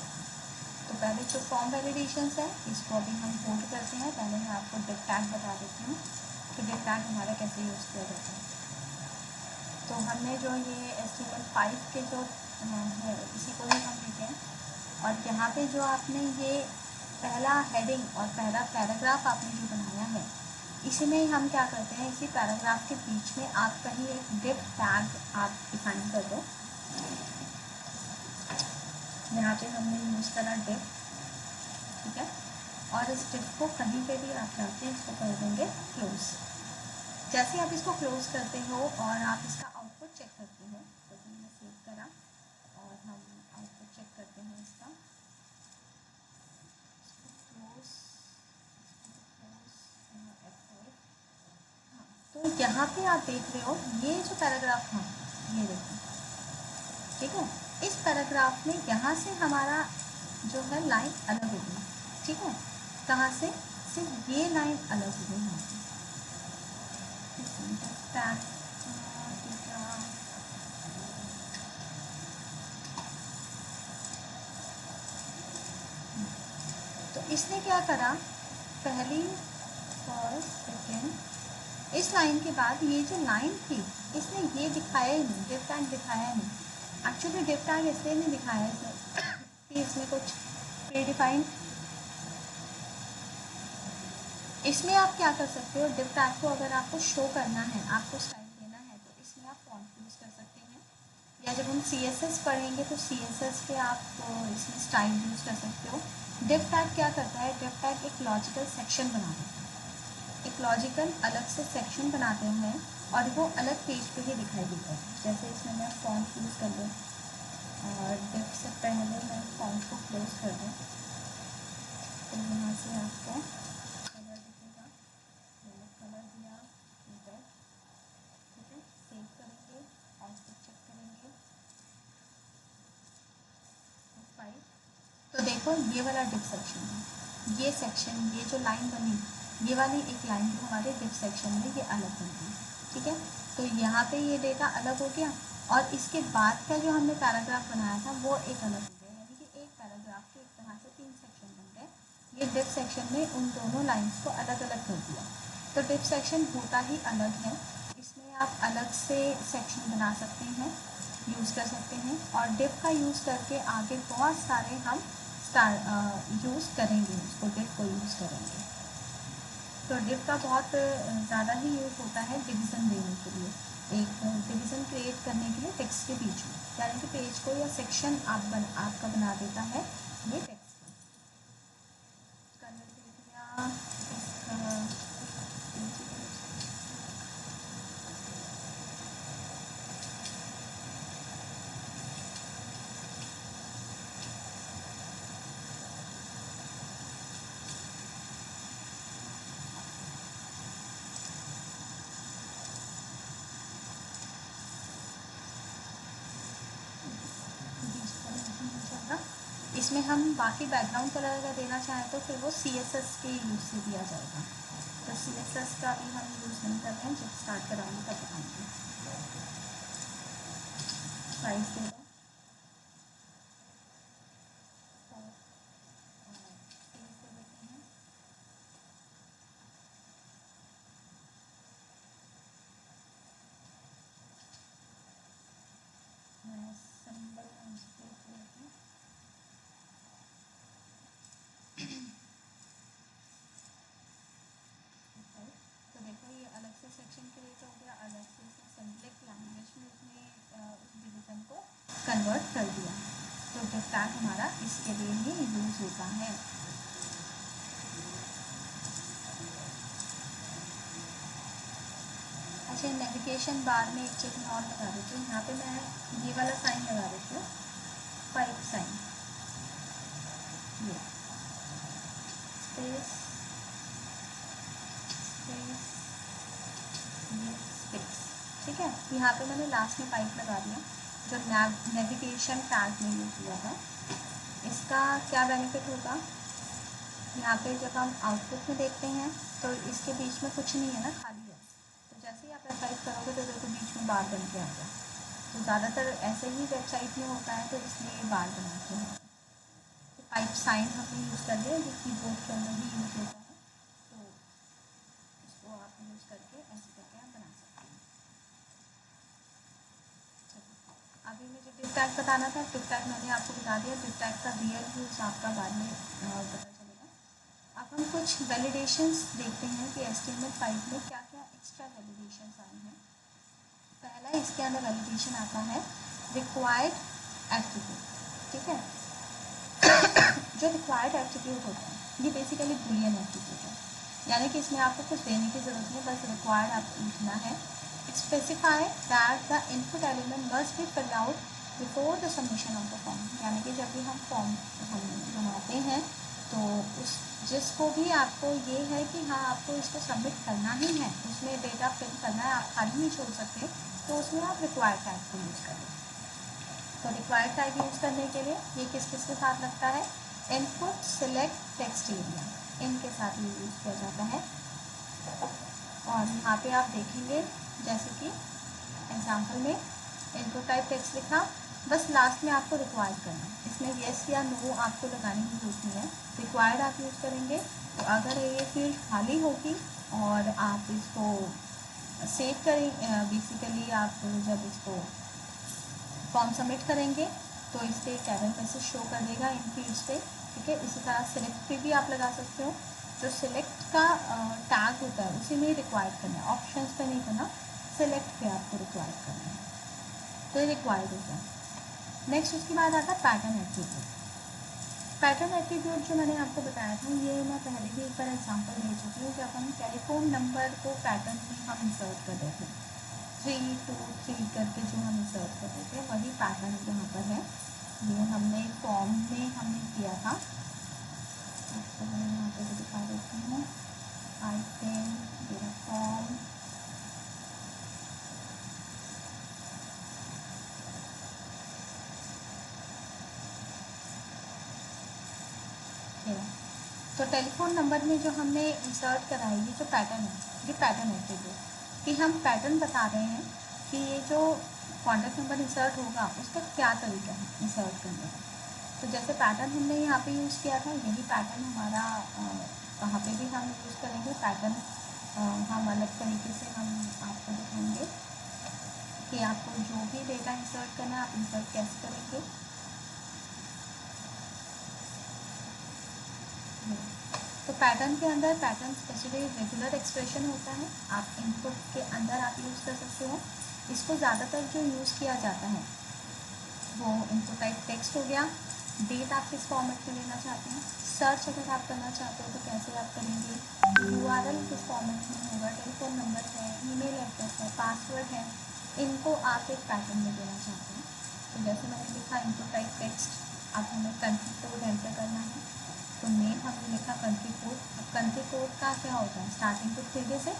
तो पहले जो फॉर्म वैलिडेशंस है इसको अभी हम होल्ड करते हैं। पहले मैं आपको डिव टैग बता देती हूँ कि डिव टैग हमारा कैसे यूज़ किया जाता है। तो हमने जो ये HTML5 के जो है इसी को ही हम लेते हैं, और यहाँ पे जो आपने ये पहला हेडिंग और पहला पैराग्राफ आपने जो बनाया है इसमें हम क्या करते हैं, इसी पैराग्राफ के बीच में आप कहीं एक डिव टैग आप डिफाइन कर दो। यहाँ पे हमने यूज़ करा डिव, ठीक है। और इस डिव को कहीं पे भी आप जाते हैं इसको कर देंगे क्लोज। जैसे आप इसको क्लोज करते हो और आप इसका आउटपुट चेक करते हो, तो हमने सेव करा और हम आउटपुट चेक करते हैं इसका, क्लोज। यहाँ पे आप देख रहे हो ये जो पैराग्राफ था, ये देखो, ठीक है। इस पैराग्राफ में यहाँ से हमारा जो है लाइन अलग हो गई, ठीक है। कहाँ से? सिर्फ ये लाइन अलग हो गई यहाँ पे। तो इसने क्या करा, पहली फर्स्ट सेकेंड, इस लाइन के बाद ये जो लाइन थी इसने ये दिखाया ही नहीं, डिफ टैग दिखाया नहीं। एक्चुअली डिफ टैग इसलिए नहीं दिखाया इसे कि इसमें कुछ प्रीडिफाइंड, इसमें आप क्या कर सकते हो, डिफ टैग को अगर आपको शो करना है, आपको स्टाइल देना है, तो इसमें आप फॉन्ट यूज़ कर सकते हैं। या जब हम CSS पढ़ेंगे तो CSS के आप इसमें स्टाइल यूज़ कर सकते हो। डिफ टैग क्या करता है, डिफ टैग एक लॉजिकल सेक्शन बना देता है, एक लॉजिकल अलग से सेक्शन बनाते हैं और वो अलग पेज पे ही दिखाई देता है। जैसे इसमें मैं फॉन्ट यूज़ कर दूँ और डिफ से पहले मैं फॉन्ट को क्लोज कर दूँ, तो यहाँ से आपको कलर दिखेगा, कलर दिया, ठीक है, सेव करेंगे, आउटपुट चेक करेंगे, फाइल। तो देखो ये वाला डिफ सेक्शन है, ये सेक्शन, ये जो लाइन बनी, ये वाली एक लाइन जो हमारे डिफ सेक्शन में ये अलग बन गई, ठीक है। तो यहाँ पे ये डेटा अलग हो गया और इसके बाद का जो हमने पैराग्राफ बनाया था वो एक अलग हो गया, यानी कि एक पैराग्राफ के एक तरह से 3 सेक्शन बन गए। ये डिफ सेक्शन ने उन दोनों लाइन्स को अलग अलग कर दिया। तो डिफ सेक्शन होता ही अलग है, इसमें आप अलग से सेक्शन बना सकते हैं, यूज़ कर सकते हैं, और डिफ का यूज़ करके आगे बहुत सारे हम यूज़ करेंगे, उसको डिफ को यूज़ करेंगे। तो डिफ का बहुत ज़्यादा ही यूज़ होता है डिवीज़न देने के लिए, एक डिवीज़न क्रिएट करने के लिए टेक्स्ट के बीच में, यानी कि पेज को या सेक्शन आपका बना देता है ये टेक्स्ट कलर दे दिया इसका। इसमें हम बाकी बैकग्राउंड कलर अगर देना चाहें तो फिर वो CSS के यूज़ से दिया जाएगा। तो CSS का भी हम यूज़ नहीं कर रहे हैं, जब स्टार्ट कराएंगे तब बताएंगे। साइज दे दो, सेक्शन क्रिएट हो गया, अलग से सिंपलेक्स लैंग्वेज में उसने उस डिवीज़न को कन्वर्ट कर दिया। तो डिफ टैग हमारा इसके लिए ही यूज़ होता है। अच्छा, नेविगेशन बार में एक चीज़ मैं और बता देती हूँ, यहाँ पे मैं ये वाला साइन लगा देती हूँ, पाइप साइन, ये स्पेस स्पेस ये स्पेस, ठीक है। यहाँ पे मैंने लास्ट में पाइप लगा दिया, जो नेविगेशन टैग में यूज़ हुआ था। इसका क्या बेनिफिट होगा, यहाँ पे जब हम आउटपुट में देखते हैं तो इसके बीच में कुछ नहीं है ना, खाली है। तो जैसे ही आप टाइप करोगे तो देखो बीच में बार बन के आ गया। तो ज़्यादातर ऐसे ही वेबसाइट में होता है, तो इसलिए बार बनाते हैं। तो पाइप साइन हमने यूज़ कर लिया, जो कीबोर्ड के अंदर भी यूज़ होता है, तो इसको आप यूज़ करके ऐसे करके आप बना सकते हैं। अभी मुझे डिफ टैग बताना था, डिफ टैग मैंने आपको बता दिया, डिफ टैग का रियल यूज़ आपका बाद में पता चलेगा। अब हम कुछ वैलिडेशंस देखते हैं कि HTML5 में क्या क्या एक्स्ट्रा वैलिडेशंस आए हैं। पहला इसके अंदर वैलिडेशन आता है रिक्वायर्ड एट्रीब्यूट, ठीक है। जो रिक्वायर्ड एट्रीब्यूट होता है ये बेसिकली बूलियन एट्रीब्यूट है, यानी कि इसमें आपको कुछ देने की ज़रूरत नहीं, बस रिक्वायर्ड आपको लिखना है। Specify that the input element must be filled out before the submission of the form, यानी कि जब भी हम फॉर्म बनाते हैं तो उस जिसको भी आपको ये है कि हाँ आपको इसको सबमिट करना ही है, उसमें डेटा फिल करना है, आप खाली नहीं छोड़ सकते, तो उसमें आप रिक्वायर्ड टैग को यूज़ करें। तो रिक्वायर्ड टैग यूज़ करने के लिए ये किस किस के साथ लगता है, इनपुट सिलेक्ट टेक्स्ट एरिया, इनके साथ ये यूज़ किया जाता है। और यहाँ पे आप देखेंगे जैसे कि एग्जाम्पल में इनपुट टाइप टेक्स्ट लिखा, बस लास्ट में आपको रिक्वायर्ड करना है, इसमें येस या नो आपको लगाने की जरूरत नहीं है, रिक्वायर्ड आप यूज़ करेंगे। तो अगर ये फील्ड खाली होगी और आप इसको सेव करें, बेसिकली आप जब इसको फॉर्म सबमिट करेंगे तो इस पर एक एरर मैसेज शो कर देगा इन फील्ड्स पे, ठीक है। इसी तरह सेलेक्ट पे भी आप लगा सकते हो, जो सिलेक्ट का टैग होता है उसी में रिक्वायर्ड करना है, ऑप्शंस पे नहीं करना, सिलेक्ट पे आपको रिक्वायर्ड करना है, तो ये रिक्वायर्ड होता है। नेक्स्ट उसके बाद आता है पैटर्न एट्रीब्यूट। पैटर्न एट्रीब्यूट जो मैंने आपको बताया था, ये मैं पहले भी एक बार एग्जाम्पल दे चुकी हूँ, जब हम टेलीफोन नंबर को पैटर्न में हम इंसर्ट कर देते हैं, 323 करके जो हम इंसर्ट कर देते हैं, वही पैटर्न यहाँ पर है। ये हमने फॉर्म में हमने किया था, आपको मैं यहाँ पर दिखा देती हूँ, आइटम मेरा फॉर्म, तो टेलीफोन नंबर में जो हमने इंसर्ट करा है, ये जो पैटर्न है, ये पैटर्न एट्रीब्यूट कि हम पैटर्न बता रहे हैं कि ये जो कॉन्टैक्ट नंबर इंसर्ट होगा उसका क्या तरीका है इंसर्ट करने का। तो जैसे पैटर्न हमने यहाँ पे यूज़ किया था, यही पैटर्न हमारा वहाँ पे भी हम यूज़ करेंगे। पैटर्न हम अलग तरीके से हम आपको दिखाएंगे कि आपको जो भी डेटा इंसर्ट करना है आप इंसर्ट कैसे करेंगे। तो पैटर्न के अंदर पैटर्न स्पेशली रेगुलर एक्सप्रेशन होता है, आप इनपुट के अंदर आप यूज़ कर सकते हो। इसको ज़्यादातर जो यूज़ किया जाता है वो इनपुट टाइप टेक्स्ट हो गया, डेट आप किस फॉर्मेट में लेना चाहते हैं, सर्च अगर आप करना चाहते हो तो कैसे आप करेंगे, URL किस फॉर्मेट में होगा, टेलीफोन नंबर है, ईमेल एड्रेस है, पासवर्ड है, इनको आप एक पैटर्न में देना चाहते हैं। तो जैसे मैंने लिखा इनपुट टाइप टेक्स्ट, अब हमें कंट्री कोड एंटर करना है, तो नेम हमने लिखा कंट्री कोड। अब कंट्री कोड का क्या होता है, स्टार्टिंग टू 3 से,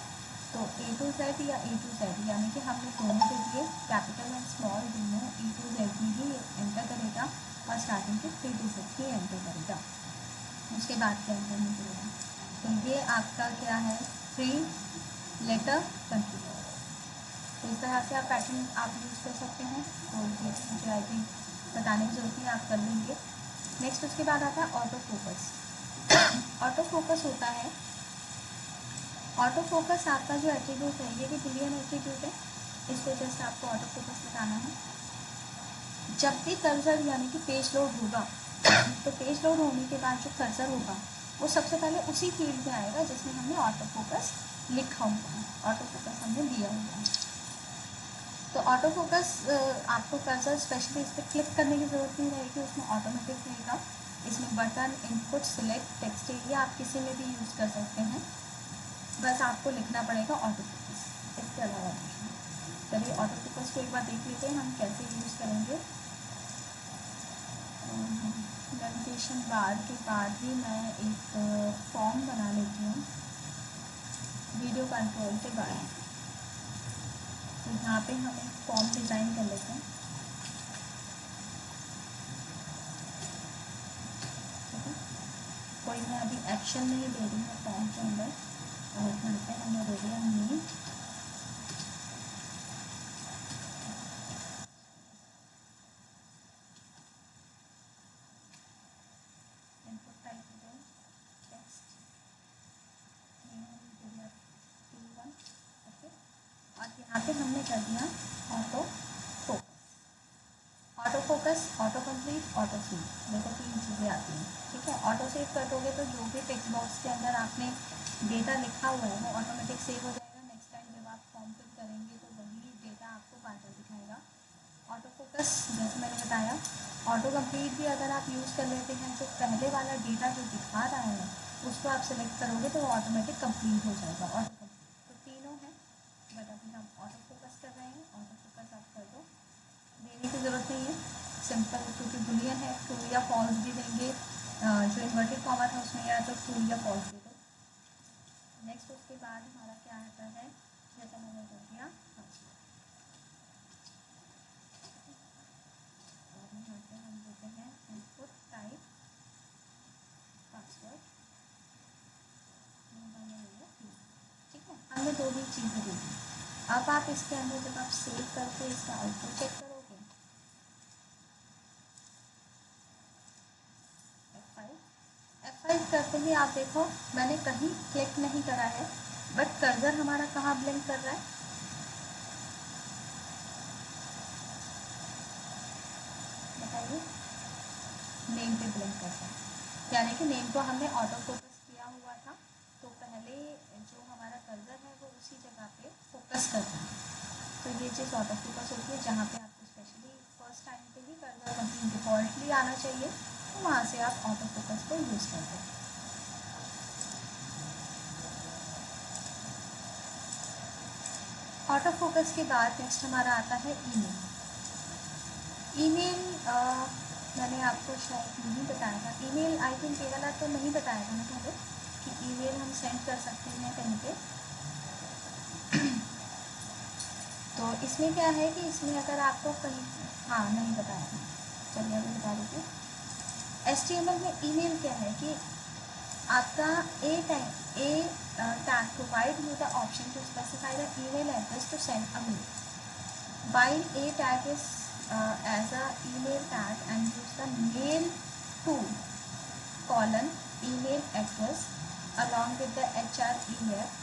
तो A to Z या A to Z, यानी कि हमने दोनों दे दिए, कैपिटल एंड स्मॉल दोनों, A to Z ही एंटर करेगा और स्टार्टिंग टू 3 डिजिट ही एंटर करेगा, उसके बाद क्या एंटर नहीं करेगा। तो ये आपका क्या है, 3 लेटर कंट्री कोड। तो इस तरह से आप पैटर्न आप यूज़ कर सकते हैं। तो ये मुझे आई थिंक बताने की जरूरत नहीं, आप कर लेंगे। नेक्स्ट उसके बाद आता है ऑटो फोकस। ऑटो फोकस होता है, ऑटो फोकस आपका जो एट्रीब्यूट है, ये भी बुलियन एट्रीब्यूट है, इसको जस्ट आपको ऑटो फोकस बताना है। जब भी कर्सर यानी कि पेज लोड होगा तो पेज लोड होने के बाद जो कर्सर होगा वो सबसे पहले उसी फील्ड में आएगा जिसमें हमने ऑटो फोकस लिखा हुआ है, ऑटो फोकस हमने दिया हुआ है। तो ऑटो फोकस आपको कर्सर स्पेशली इस पर क्लिक करने की ज़रूरत नहीं रहेगी, उसमें ऑटोमेटिक रहेगा। इसमें button, input, select, text area आप किसी में भी यूज़ कर सकते हैं, बस आपको लिखना पड़ेगा ऑटो फोकस, इसके अलावा कुछ नहीं। चलिए ऑटो फोकस को एक बार देख लेते हैं हम कैसे यूज़ करेंगे। नेविगेशन बार के बाद ही मैं एक फॉर्म बना लेती हूँ वीडियो कंट्रोल के बाद। तो यहाँ पे हम एक फॉर्म डिज़ाइन कर लेते हैं, ठीक है। कोई मैं अभी एक्शन नहीं दे रही हूँ फॉर्म के अंदर, और यहाँ पे हमने दे दिया नेम, इनपुट टाइप हो जाए टेक्स्ट, T1, ओके। और यहाँ पे हमने कर दिया auto focus. Auto focus, auto complete, auto save, देखो 3 चीज़ें आती हैं, ठीक है। ऑटो सेव कर दोगे तो जो भी टेक्स्ट बॉक्स के अंदर आपने डेटा लिखा हुआ है वो ऑटोमेटिक सेव हो जाएगा। नेक्स्ट टाइम जब आप फॉर्म फिल करेंगे तो वही डेटा आपको बार बार दिखाएगा। ऑटो फोकस जैसे मैंने बताया, ऑटो कंप्लीट भी अगर आप यूज़ कर लेते हैं, जो पहले वाला डेटा जो दिखा रहा है उसको आप सेलेक्ट करोगे तो वो ऑटोमेटिक कंप्लीट हो जाएगा, ऑटो कंप्लीट। तो तीनों हैं, बट अभी हम ऑटो फोकस कर रहे हैं, ऑटो फोकस आप कर दो, देने की ज़रूरत नहीं है, सिंपल, क्योंकि बुलियन है ट्रू या फॉल्स भी देंगे जो इन्वर्टेड कॉमा था उसमें या तो ट्रू या फॉल्स दे दो। नेक्स्ट उसके बाद हमारा क्या आता है, जैसा मैंने कर दिया और यहाँ पे हम देते हैं इनपुट टाइप पासवर्ड, ठीक है। हमने दो भी चीज़ें दे दी। अब आप इसके अंदर जब आप सेव करके इसका आउटपुट चेक करोगे, F5 करते ही आप देखो मैंने कहीं क्लिक नहीं करा है, बट कर्सर हमारा कहाँ ब्लिंक कर रहा है, बताइए, नेम पे ब्लिंक कर रहा है, यानी कि नेम को हमने ऑटो फोकस किया हुआ था, तो पहले जो हमारा कर्सर है वो उसी जगह पे फोकस कर रहा है। तो ये चीज़ ऑटो फोकस होती है, जहाँ पे आपको स्पेशली फर्स्ट टाइम पे ही कर्सर कहीं डिफॉल्टली आना चाहिए, तो वहाँ से आप ऑटो फोकस को यूज़ करते हैं। ऑटो फोकस के बाद नेक्स्ट हमारा आता है ईमेल। ईमेल मैंने आपको शायद नहीं बताया था, ईमेल आई थिंक ये वाला तो नहीं बताया था मैं पहले कि ईमेल हम सेंड कर सकते हैं कहीं पे। तो इसमें क्या है कि इसमें अगर आपको कहीं, हाँ नहीं बताया था, चलिए अभी बता देती हूँ। HTML में ईमेल क्या है कि आपका a tag provide you the option to specify the email address to send a mail, while a tag is as a email tag and use the mail to colon email address along with the HREF।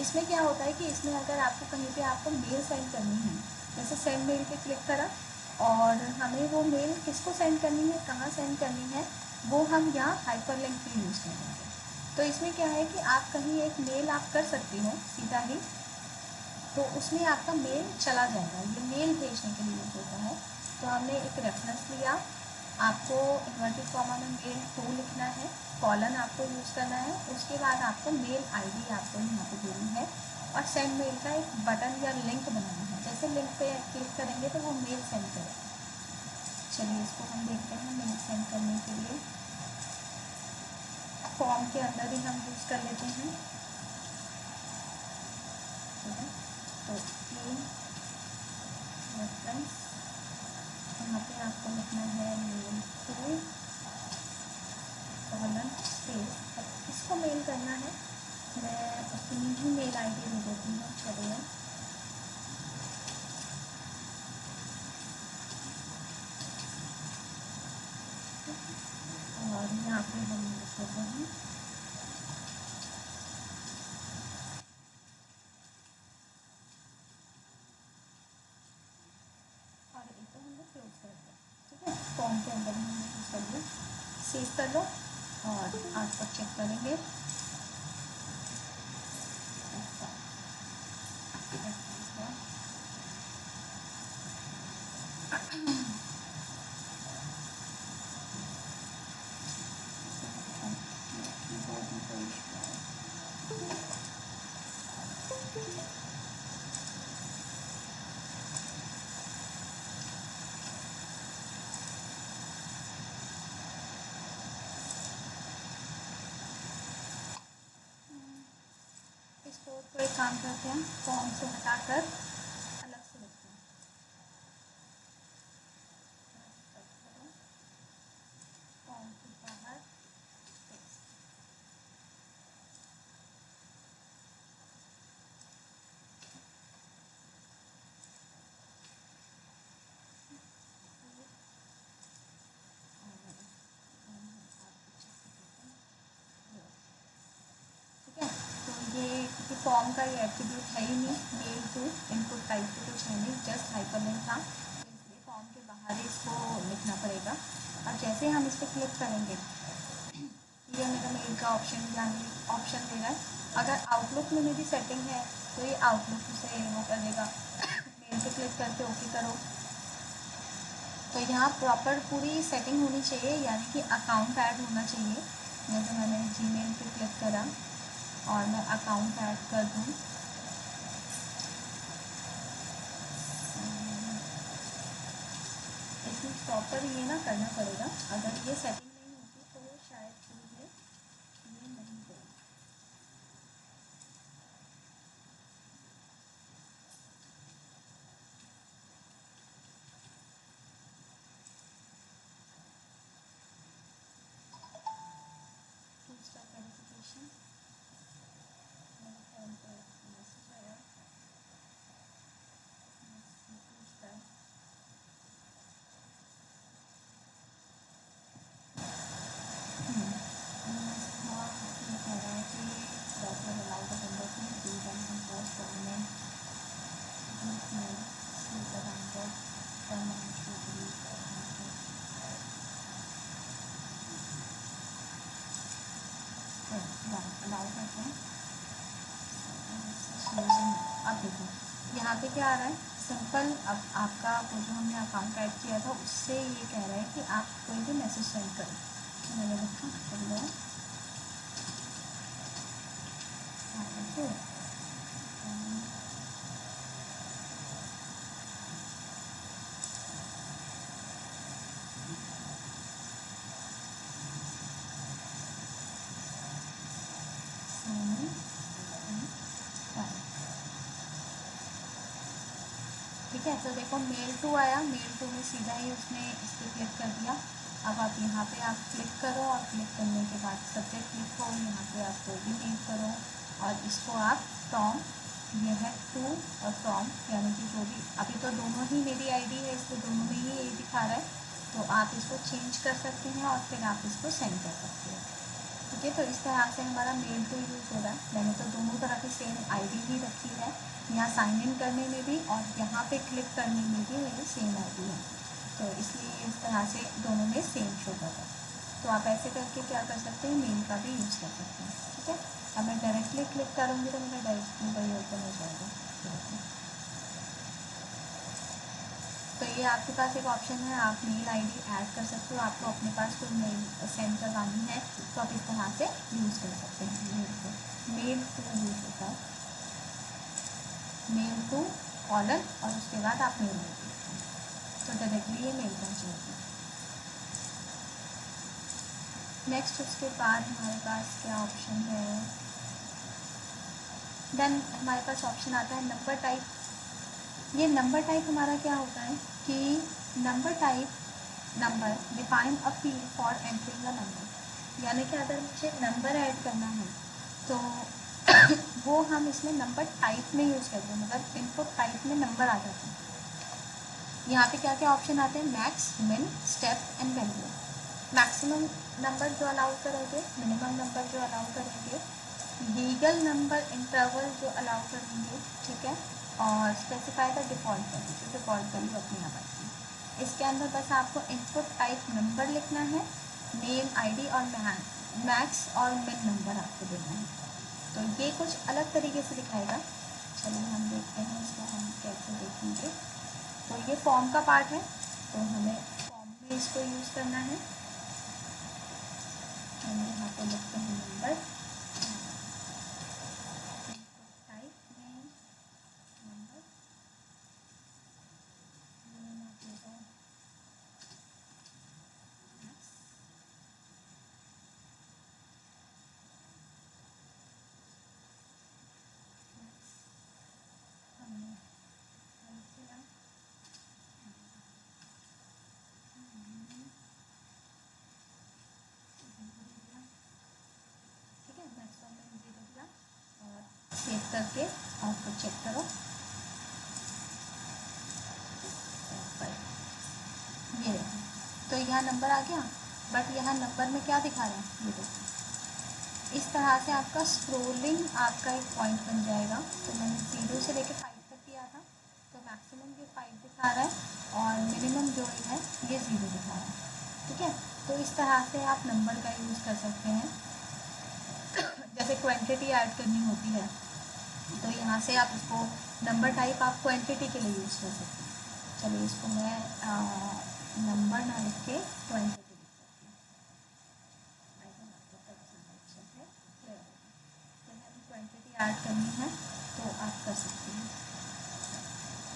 इसमें क्या होता है कि इसमें अगर आपको कहीं पे आपको मेल सेंड करनी है, जैसे सेंड मेल पे क्लिक करा और हमें वो मेल किसको सेंड करनी है, कहाँ सेंड करनी है, वो हम यहाँ हाइपरलिंक पे यूज़ करेंगे। तो इसमें क्या है कि आप कहीं एक मेल आप कर सकती हो सीधा ही, तो उसमें आपका मेल चला जाएगा, ये मेल भेजने के लिए यूज़ होता है। तो हमने एक रेफरेंस लिया, आपको इन्वर्टेड कॉमा में मेल टू लिखना है, कॉलन आपको यूज़ करना है, उसके बाद आपको मेल आईडी आपको यहाँ पे देनी है और सेंड मेल का एक बटन या लिंक बनाना है, जैसे लिंक पे क्लिक करेंगे तो वो मेल सेंड करेगा। चलिए इसको हम देखते हैं, मेल सेंड करने के लिए फॉर्म के अंदर ही हम यूज़ कर लेते हैं, ठीक है। तो ये रेफरेंस यहाँ पे आपको लिखना है मेल टू कॉलन स्पेस, अब किसको मेल करना है, मैं अपनी ही मेल आईडी दे देती हूँ, चलिए और यहाँ पे हम लिख देते हैं और एक तो हमने क्लोज कर दिया, ठीक है। फॉर्म के अंदर हमने यूज़ कर दिया, सेव कर लो और आज तक चेक करेंगे। इस कोड को एक काम करते हैं, फॉर्म से हटाकर अलग से लिखते हैं, फॉर्म के बाहर paste। ठीक है, तो ये क्योंकि फॉर्म का ये एट्रीब्यूट है ही नहीं, मेल टू इनपुट टाइप पे कुछ है नहीं, जस्ट हाइपरलिंक था, तो इसलिए फॉर्म के बाहर ही इसको लिखना पड़ेगा। अब जैसे हम इस पर क्लिक करेंगे, ये मेरा मेल का ऑप्शन यानी ऑप्शन दे रहा है, अगर आउटलुक में मेरी सेटिंग है तो ये आउटलुक से वो कर देगा, मेल पे क्लिक करके ओके करो, तो यहाँ प्रॉपर पूरी सेटिंग होनी चाहिए, यानी कि अकाउंट ऐड होना चाहिए। जैसे मैंने जीमेल पे क्लिक करा और मैं अकाउंट ऐड कर दूँ, इसमें प्रॉपर ये ना करना पड़ेगा, अगर ये सेटिंग नहीं होगी तो अलाउ करते हैं। अब देखो यहाँ पे क्या आ रहा है, सिंपल। अब आपका वो जो हमने अकाउंट ऐड किया था उससे ये कह रहा है कि आप कोई भी मैसेज सेंड करो। मैंने लिखा चलो ठीक है। तो देखो मेल टू आया, मेल टू में सीधा ही उसने इस पर क्लिक कर दिया। अब आप यहाँ पे आप क्लिक करो और क्लिक करने के बाद सब्जेक्ट लिखो, यहाँ पे आप कोई भी मेल करो और इसको आप फ्रॉम, ये है टू और फ्रॉम, यानी कि जो भी अभी तो दोनों ही मेरी आईडी है इसलिए दोनों में ही यही दिखा रहा है, तो आप इसको चेंज कर सकते हैं और फिर आप इसको सेंड कर सकते हैं। ठीक है, तो इस तरह से हमारा मेल टू यूज़ हो रहा है। मैंने तो दोनों तरह की सेम आईडी ही रखी है, यहाँ साइन इन करने में भी और यहाँ पे क्लिक करने में भी मेरी सेम आईडी है, तो इसलिए इस तरह से दोनों में सेम शो कर रहा है। तो आप ऐसे करके क्या कर सकते हैं, मेल का भी यूज़ कर सकते हैं। ठीक है, अब मैं डायरेक्टली क्लिक करूँगी तो मेरा डायरेक्टली वही ओपन हो जाएगा। तो ये आपके पास एक ऑप्शन है, आप मेल आईडी ऐड कर सकते हो। आपको अपने पास कोई मेल सेंड करवानी है तो आप इस तरह से यूज़ कर सकते हैं मेल को। मेल टू यूज़ होता है, मेल टू कॉलर और उसके बाद आप मेल देते हैं तो डायरेक्टली ये मेल पहुँच जाएगी। नेक्स्ट उसके बाद हमारे पास क्या ऑप्शन है, देन हमारे पास ऑप्शन आता है नंबर टाइप। ये नंबर टाइप हमारा क्या होता है कि number type, number define a field for entering a number, यानी कि अगर मुझे नंबर ऐड करना है तो वो हम इसमें नंबर टाइप में यूज़ करते हैं, मतलब इनपुट टाइप में नंबर आ जाता है। यहाँ पे क्या क्या ऑप्शन आते हैं, मैक्स, मिन, step and value. Maximum number जो अलाउ करोगे, मिनिमम नंबर जो अलाउ करेंगे, लीगल नंबर इंटरवल जो अलाउ करेंगे, ठीक है, और स्पेसिफाई द डिफ़ॉल्ट वैल्यू, जो डिफ़ॉल्ट वैल्यू अपने यहाँ आती है। इसके अंदर बस आपको इनपुट टाइप नंबर लिखना है, नेम, आईडी और मैक्स और मिन नंबर आपको देना है। तो ये कुछ अलग तरीके से दिखाएगा। चलिए हम देखते हैं इसको हम कैसे देखेंगे। तो ये फॉर्म का पार्ट है, तो हमें फॉर्म में इसको यूज़ करना है। हम यहाँ पे लिखते हैं नंबर, टाइप में नंबर, सेव करके आउटपुट चेक करो। ये देखो, तो यहाँ नंबर आ गया, बट यहाँ नंबर में क्या दिखा रहा है, ये देखो इस तरह से आपका स्क्रोलिंग आपका एक पॉइंट बन जाएगा। तो मैंने 0 से लेकर 5 तक किया था, तो मैक्सिमम ये 5 दिखा रहा है और मिनिमम जो है ये 0 दिखा रहा है। ठीक है, तो इस तरह से आप नंबर का यूज़ कर सकते हैं। जैसे क्वांटिटी ऐड करनी होती है तो यहाँ से आप इसको नंबर टाइप आप क्वांटिटी के लिए यूज़ कर सकते हैं। चलिए इसको मैं नंबर ना लिख के क्वांटिटी क्वांटिटी ऐड करनी है तो आप कर सकते हैं।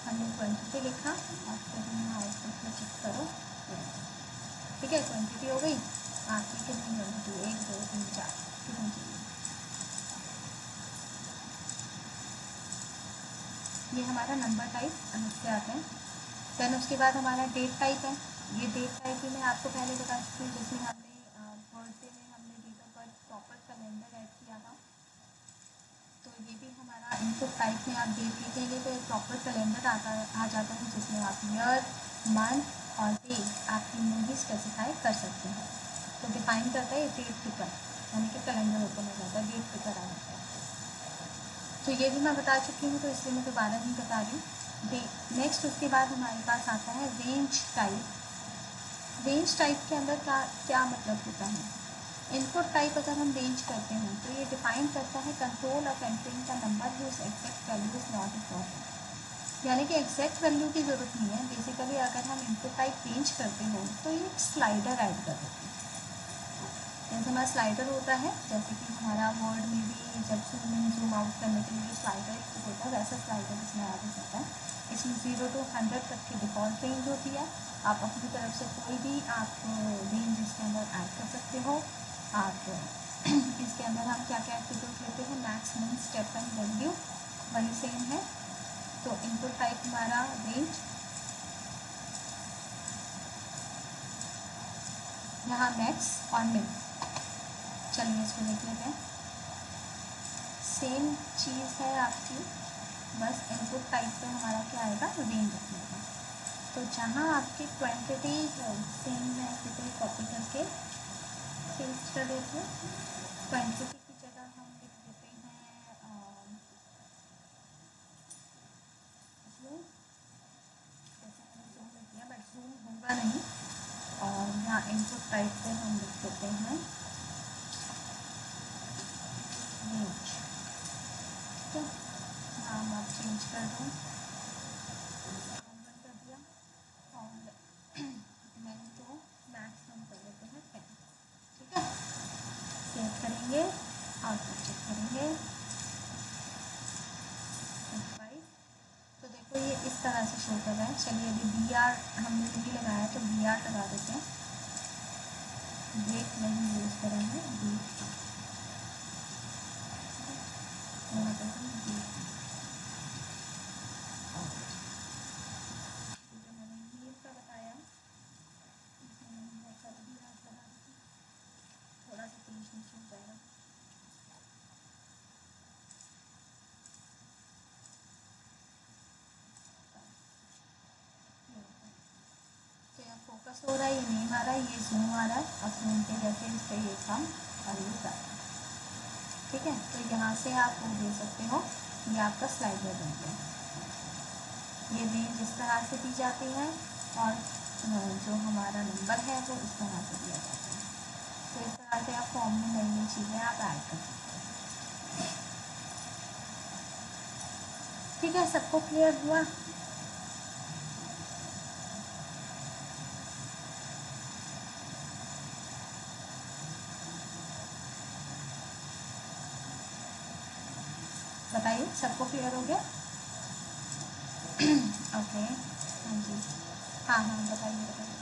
हमने क्वांटिटी लिखा और फिर यहाँ आउटपुट में चेक करो। ठीक है, क्वांटिटी हो गई आपकी कितनी क्वांटिटी, 1 2 3 4 कितनी चाहिए। ये हमारा नंबर टाइप अलग से आता है। देन उसके बाद हमारा डेट टाइप है। ये डेट टाइप भी मैं आपको पहले बता चुकी हूँ, जिसमें हमने बर्थडे में हमने date of birth proper calendar add किया था। तो ये भी हमारा इनपुट टाइप में आप डेट लिखेंगे तो एक प्रॉपर कैलेंडर आ जाता है, जिसमें आप ईयर, मंथ और डे आप तीनों ही स्पेसिफाई कर सकते हैं। तो डिफाइन करता है डेट पिकर, यानी कि कैलेंडर ओपन हो जाता है, डेट पिकर आ जाता है। तो ये भी मैं बता चुकी हूँ, तो इसलिए मैं दोबारा नहीं बता रही। नेक्स्ट उसके बाद हमारे पास आता है रेंज टाइप। रेंज टाइप के अंदर क्या क्या मतलब होता है, इनपुट टाइप अगर हम रेंज करते हैं तो ये डिफाइन करता है control of entering the number whose exact value is not important. यानी कि एग्जैक्ट वैल्यू की ज़रूरत नहीं है। बेसिकली अगर हम इनपुट टाइप रेंज करते हो तो ये स्लाइडर ऐड कर देते हैं। जैसे हमारा स्लाइडर होता है, जैसे कि हमारा वर्ड में भी जब जूम इन जूम आउट करने के लिए स्लाइडर होता है, वैसा स्लाइडर इसमें ऐड हो जाता है। इसमें 0 to 100 तक की डिफ़ॉल्ट रेंज होती है। आप अपनी तरफ से कोई भी आप रेंज इसके अंदर ऐड कर सकते हो। आप इसके अंदर हम क्या क्या एट्रीब्यूट लेते हैं, max min step and value वही सेम है। तो इनपुट टाइप हमारा रेंज, यहाँ मैक्स और मिन। चलिए इसको देख लेते हैं। सेम चीज़ है आपकी, बस इनपुट टाइप पे हमारा क्या आएगा, रेंज आएगा। तो जहाँ आपकी क्वांटिटी है सेम है, इसी कॉपी करके पेस्ट कर देते हैं। क्वांटिटी की जगह हम लिख देते हैं जूम, जैसे मैंने जूम लिख दिया बट जूम होगा नहीं। और यहाँ इनपुट टाइप पे हम लिख देते हैं रेंज। ठीक है, नाम आप चेंज कर दो, बंद कर दिया। और मैंने तो मैक्सिमम कर देते हैं 10। ठीक है, सेव करेंगे, आउटपुट चेक करेंगे 5। तो देखो ये इस तरह से शो कर रहा है। चलिए अभी बी आर हमने नहीं लगाया तो बी आर लगा देते हैं। ब्रेक नहीं यूज़ करेंगे, बी बताया, थोड़ा सा तेज नीचे हो जाएगा। तो यहाँ फोकस हो रहा है, ये नहीं आ रहा है, ये जूम आ रहा है। अब जूम के जैसे इस पर ये काम और ये कर। ठीक है, तो यहाँ से आप वो दे सकते हो, ये आपका स्लाइडर बन गया। ये रेंज इस तरह से दी जाती है और जो हमारा नंबर है वो इस तरह से दिया जाता है। तो इस तरह से आप फॉर्म में नई नई चीज़ें आप ऐड कर सकते हो। ठीक है, सबको क्लियर हुआ? बताइए, सबको क्लियर हो गया? ओके, हाँ जी, हाँ हाँ बताइए बताइए।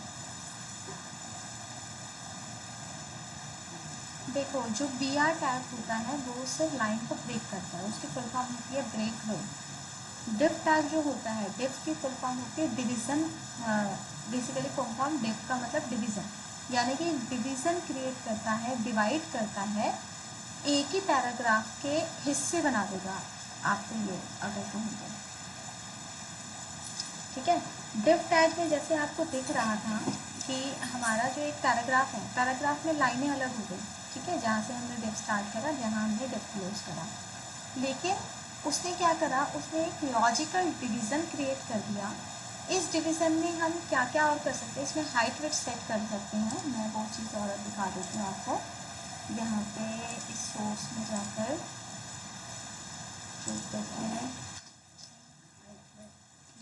देखो जो बी आर टैग होता है वो सिर्फ लाइन को ब्रेक करता है, उसकी फुल फॉर्म होती है ब्रेक रोल। डिफ टैग जो होता है, डिफ की फुल फॉर्म होती है डिवीज़न। बेसिकली फुल फॉर्म डिफ का मतलब डिवीज़न, यानी कि डिवीज़न क्रिएट करता है, डिवाइड करता है, एक ही पैराग्राफ के हिस्से बना देगा आपको ये अगर कहेंगे। ठीक है, डिफ टैग में जैसे आपको दिख रहा था कि हमारा जो एक पैराग्राफ है, पैराग्राफ में लाइनें अलग हो गई। ठीक है, जहाँ से हमने डिफ स्टार्ट करा, जहाँ हमने डिफ क्लोज करा, लेकिन उसने क्या करा, उसने एक लॉजिकल डिवीज़न क्रिएट कर दिया। इस डिवीज़न में हम क्या क्या और कर सकते हैं, इसमें हाइट विड्थ सेट कर सकते हैं। मैं वो चीज़ और दिखा देती हूँ आपको। यहाँ पे इस सोर्स में जाकर चूज करते हैं,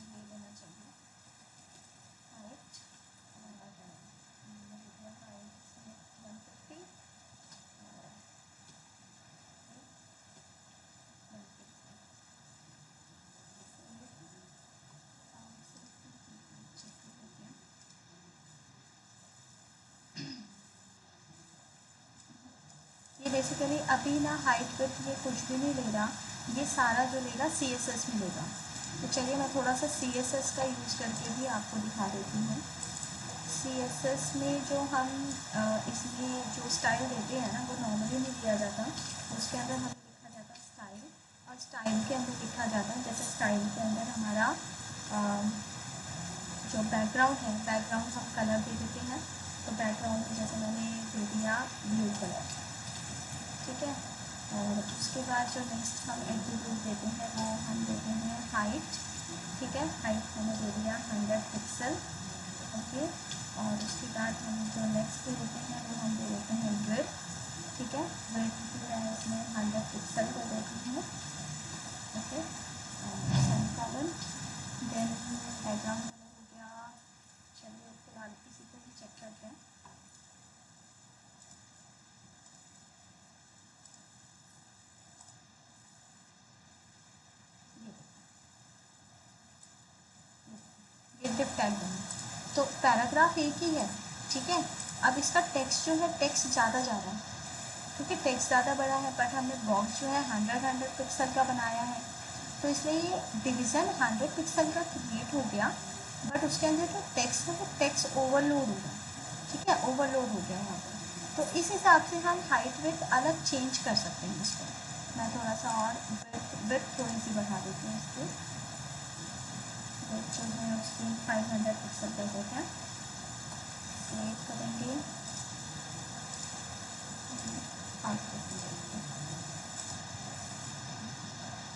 ले लेना चाहिए हाइट, ये बेसिकली अभी ना हाइट विड्थ ये कुछ भी नहीं ले रहा, ये सारा जो लेगा CSS में लेगा। तो चलिए मैं थोड़ा सा CSS का यूज़ करके भी आपको दिखा देती हूँ। CSS में जो हम इसमें जो स्टाइल देते हैं ना, वो नॉर्मली नहीं दिया जाता, उसके अंदर हमें लिखा जाता है स्टाइल, और स्टाइल के अंदर लिखा जाता है, जैसे स्टाइल के अंदर हमारा जो बैकग्राउंड है, बैकग्राउंड हम कलर दे देते हैं। तो बैकग्राउंड में जैसे मैंने दे दिया ब्लू कलर। ठीक है, और उसके बाद जो नेक्स्ट हम एट्रीब्यूट देते हैं वो हम देते हैं हाइट। ठीक है, हाइट मैंने दे दिया 100 पिक्सल। ओके, और उसके बाद हम जो नेक्स्ट दे देते हैं वो हम दे देते हैं विड्थ। टाइप बने। तो पैराग्राफ एक ही है, ठीक है। अब इसका टेक्स्ट जो है, टेक्स्ट ज़्यादा जा रहा है क्योंकि टेक्स्ट ज़्यादा बड़ा है, बट हमने बॉक्स जो है 100 पिक्सल का बनाया है, तो इसलिए ये डिवीज़न 100 पिक्सल का क्रिएट हो गया, बट उसके अंदर जो टेक्स्ट है वो टेक्स्ट ओवरलोड हो गया, ठीक है, ओवरलोड हो गया यहाँ पर। तो इस हिसाब से हम हाइट विड्थ अलग चेंज कर सकते हैं इसको। मैं थोड़ा सा और विड्थ थोड़ी सी बढ़ा देती हूँ इसकी। विड्थ जो है उसकी 500 पिक्सल कर देते हैं, सेव करेंगे,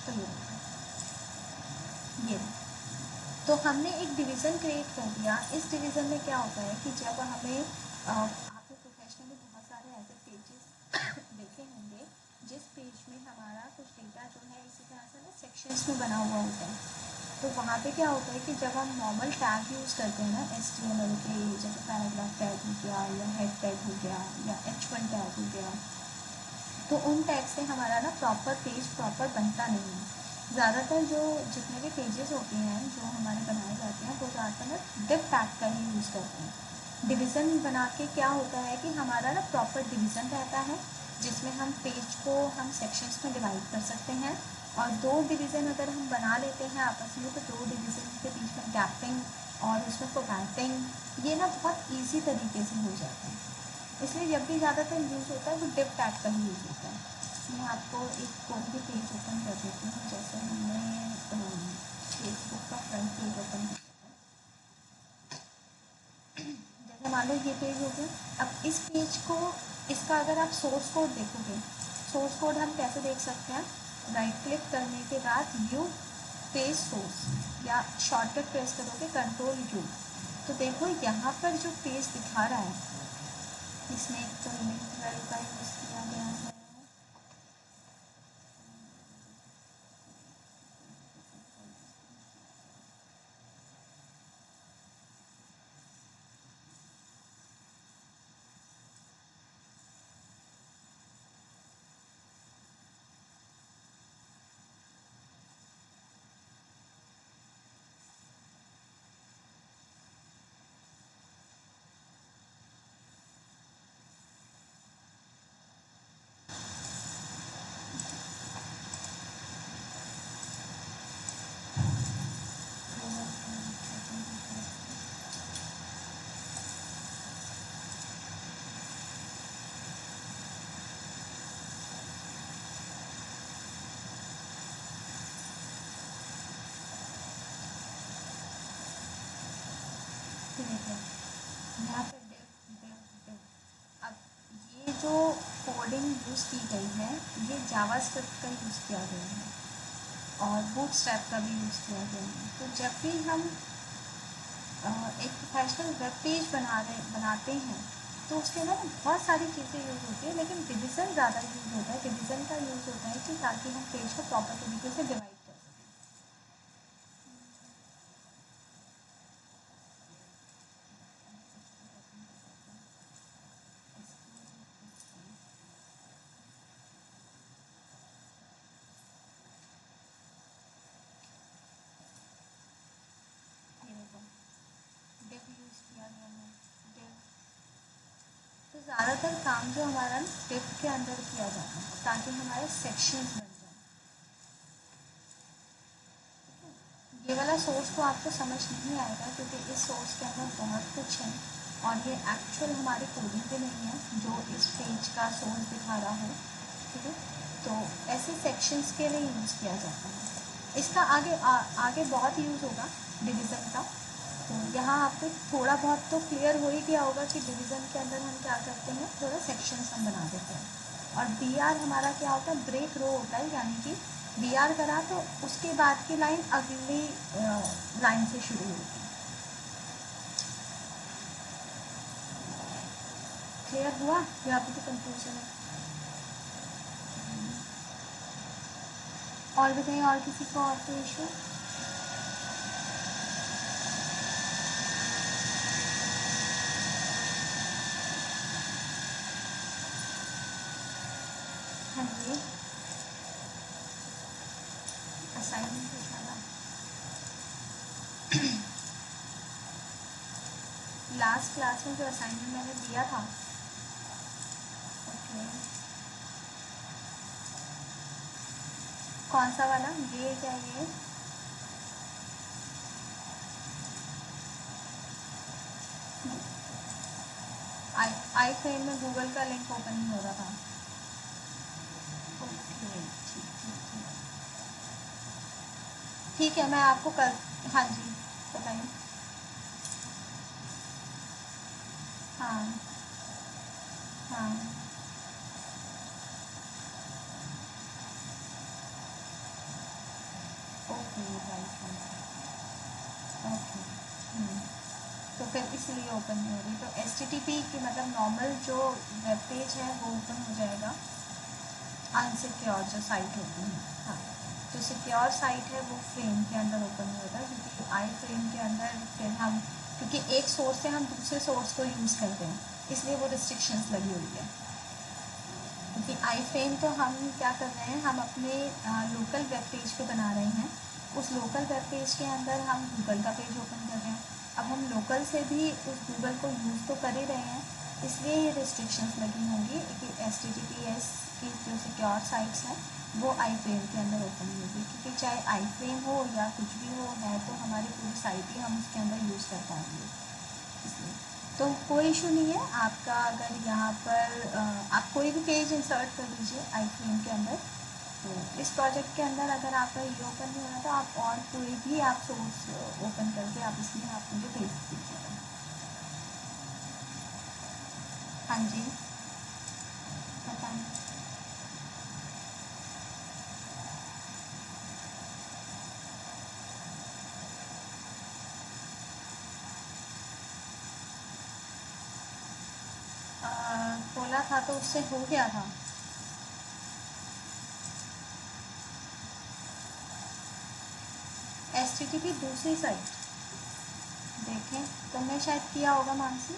तो ये तो हमने एक डिवीज़न क्रिएट कर दिया। इस डिवीज़न में क्या होता है कि जब हमें आपने प्रोफेशनली बहुत सारे ऐसे पेजेस देखे होंगे जिस पेज में हमारा कुछ डेटा जो है इसी तरह से ना सेक्शंस में बना हुआ होता है, तो वहाँ पे क्या होता है कि जब हम नॉर्मल टैग यूज़ करते हैं ना HTML के, जैसे पैराग्राफ टैग हो गया या हेड टैग हो गया या H1 टैग हो गया, तो उन टैग से हमारा ना प्रॉपर पेज प्रॉपर बनता नहीं है। ज़्यादातर जो जितने भी पेजेस होते हैं जो हमारे बनाए जाते हैं वो ज़्यादातर ना डिव टैग का ही यूज़ करते हैं। डिवीज़न बना के क्या होता है कि हमारा ना प्रॉपर डिवीज़न रहता है जिसमें हम पेज को हम सेक्शंस में डिवाइड कर सकते हैं, और दो डिवीज़न अगर हम बना लेते हैं आपस में तो दो डिवीज़न के बीच में गैपिंग और उसमें फॉर्मेटिंग ये ना बहुत ईजी तरीके से हो जाता है। इसलिए जब भी ज़्यादातर यूज़ होता है वो डिव टैग का ही यूज़ होता है। मैं आपको एक कोई भी पेज ओपन कर देती हूँ, जैसे हमने फेसबुक का फ्रंट पेज ओपन किया है, जैसे मान लो ये पेज हो गया। अब इस पेज को, इसका अगर आप सोर्स कोड देखोगे, सोर्स कोड हम कैसे देख सकते हैं, राइट क्लिक करने के बाद व्यू पेज सोर्स या शॉर्टकट प्रेस करोगे Ctrl+U, तो देखो यहाँ पर जो पेज दिखा रहा है इसमें एक तो लिंक वेल का यूज़ किया गया है, ठीक है। यहाँ पे डिव डिव डिव, अब ये जो कोडिंग यूज़ की गई है ये जावास्क्रिप्ट का यूज़ किया गया है और बूटस्ट्रैप का भी यूज़ किया गया है। तो जब भी हम एक प्रोफेशनल वेब पेज बनाते हैं तो उसके अंदर ना बहुत सारी चीज़ें यूज़ होती है, लेकिन डिवीज़न ज़्यादा यूज़ होता है। डिवीज़न का यूज़ होता है कि ताकि हम पेज को प्रॉपर तरीके से डिवाइड कर सकें। ये देखो डिव यूज़ किया गया है, डिव। तो ज़्यादातर काम जो हमारा ना डिव के अंदर किया जाता है ताकि हमारे सेक्शंस बन जाए। ये वाला सोर्स तो आपको समझ नहीं आएगा क्योंकि इस सोर्स के अंदर बहुत कुछ है और ये एक्चुअल हमारी कोडिंग भी नहीं है जो इस पेज का सोर्स दिखा रहा है, ठीक है। तो ऐसे सेक्शंस के लिए यूज़ किया जाता है। इसका आगे बहुत यूज़ होगा डिवीज़न का। तो यहाँ आपको थोड़ा बहुत तो क्लियर हो ही गया होगा कि डिवीज़न के अंदर हम क्या करते हैं, थोड़ा सेक्शंस हम बना देते हैं। और BR हमारा क्या होता है, ब्रेक रो होता है, यानी कि BR करा तो उसके बाद की लाइन अगली लाइन से शुरू होगी। क्लियर हुआ या अभी तो कंफ्यूजन है? और बताइए, और किसी को और कोई इशू? हाँ जी, असाइनमेंट पूछा था। लास्ट क्लास में जो असाइनमेंट मैंने दिया था, ओके, कौन सा वाला, ये क्या ये आई फ्रेम में गूगल का लिंक ओपन नहीं हो रहा था। ओके, ठीक है, मैं आपको कल, हाँ जी बताइए। हाँ हाँ ओके राइट राइट, ओके, तो फिर इसलिए ओपन नहीं हो रही। तो HTTP की मतलब नॉर्मल जो वेब पेज है वो ओपन हो जाएगा, अनसिक्योर जो साइट होती है, हाँ, जो सिक्योर साइट है वो फ्रेम के अंदर ओपन नहीं होता, क्योंकि आई फ्रेम के अंदर फिर हम, क्योंकि एक सोर्स से हम दूसरे सोर्स को यूज़ करते हैं, इसलिए वो रिस्ट्रिक्शंस लगी हुई है। क्योंकि आई फ्रेम तो हम क्या कर रहे हैं, हम अपने लोकल वेब पेज को बना रहे हैं, उस लोकल वेब पेज के अंदर हम गूगल का पेज ओपन कर रहे हैं। अब हम लोकल से भी उस गूगल को यूज़ तो कर ही रहे हैं, इसलिए ये रिस्ट्रिक्शंस लगी होंगी कि HTTPS की जो सिक्योर साइट्स हैं वो आई फ्रेम के अंदर ओपन नहीं होगी, क्योंकि चाहे आई फ्रेम हो या कुछ भी हो, है तो हमारी पूरी साइट ही हम उसके अंदर यूज़ कर पाएंगे, इसलिए तो कोई इशू नहीं है आपका। अगर यहाँ पर आप कोई भी पेज इंसर्ट कर दीजिए आई फ्रेम के अंदर, तो इस प्रोजेक्ट के अंदर अगर आपका ये ओपन नहीं हो रहा तो आप और कोई भी आप सोर्स ओपन करके आप इसमें आप मुझे भेज दीजिएगा। हाँ जी बताएं। खोला था तो उससे हो गया था। HTTP दूसरी साइट देखें, तुमने शायद किया होगा मानसी।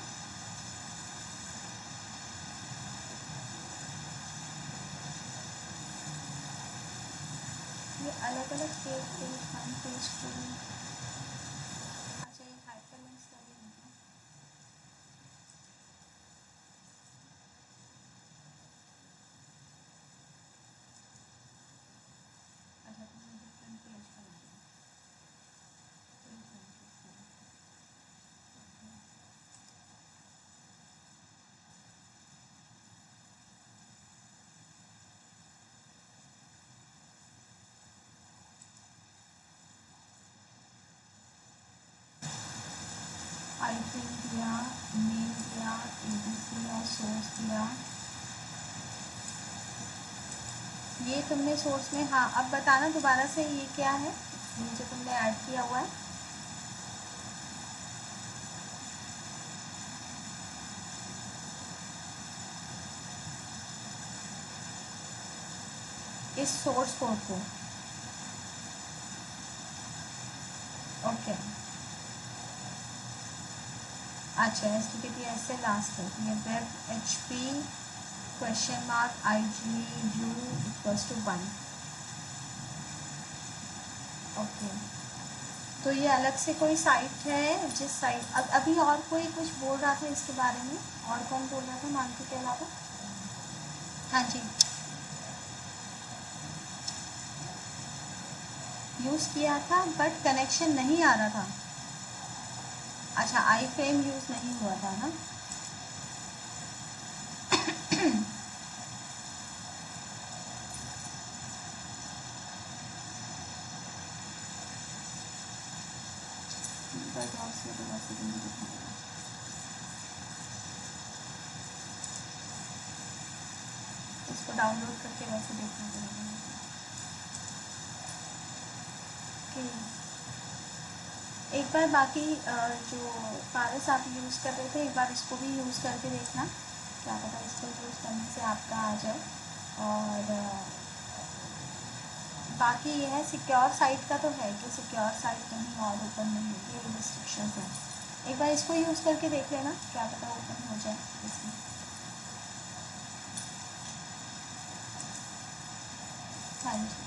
ये अलग अलग page, page one page two, अच्छा ये हाइपरलिंक्स लगे हैं क्या? अच्छा तुमने डिफरेंट पेज बना दिया, page one page two, okay. Iframe दिया, मेल दिया, ABC और सोर्स दिया, ये तुमने सोर्स में, हाँ अब बताना दोबारा से ये क्या है, ये जो तुमने ऐड किया हुआ है। इस सोर्स कोड को, ओके, अच्छा HTTPS से लास्ट है ये वेब HP $IGU = 1, ओके। तो ये अलग से कोई साइट है जिस साइट, अब अभी और कोई कुछ बोल रहा था इसके बारे में, और कौन बोल रहा था मानसी के अलावा? हाँ जी, यूज़ किया था बट कनेक्शन नहीं आ रहा था। अच्छा आई फ्रेम यूज़ नहीं हुआ था ना। इसको डाउनलोड करके वैसे देखना पड़ेगा कि एक बार बाकी जो फारस आप यूज़ कर रहे थे एक बार इसको भी यूज़ करके देखना, क्या पता इसको यूज़ करने से आपका आ जाए। और बाकी ये है सिक्योर साइट का तो है कि सिक्योर साइट कहीं और ओपन नहीं होगी, ये रिस्ट्रिक्शन है। एक बार इसको यूज़ करके देख लेना, क्या पता ओपन हो जाए इसमें। हाँ जी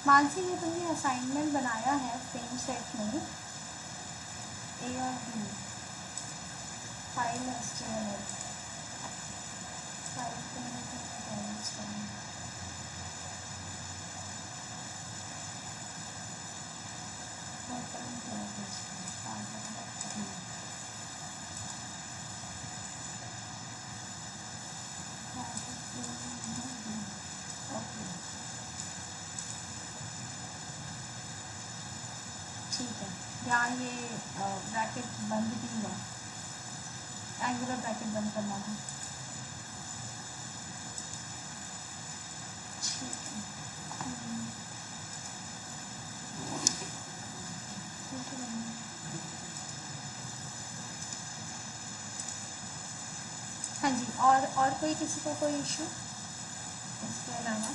मानसी, ये तुमने असाइनमेंट बनाया है फ्रेम सेट में ए और बी, फाइल HTML, फाइल ठीक है। यहाँ ये ब्रैकेट बंद भी हुआ, एंगुलर ब्रैकेट बंद करना था। ठीक है। ठीक है। हाँ जी, और कोई किसी को कोई इशू इसके अलावा?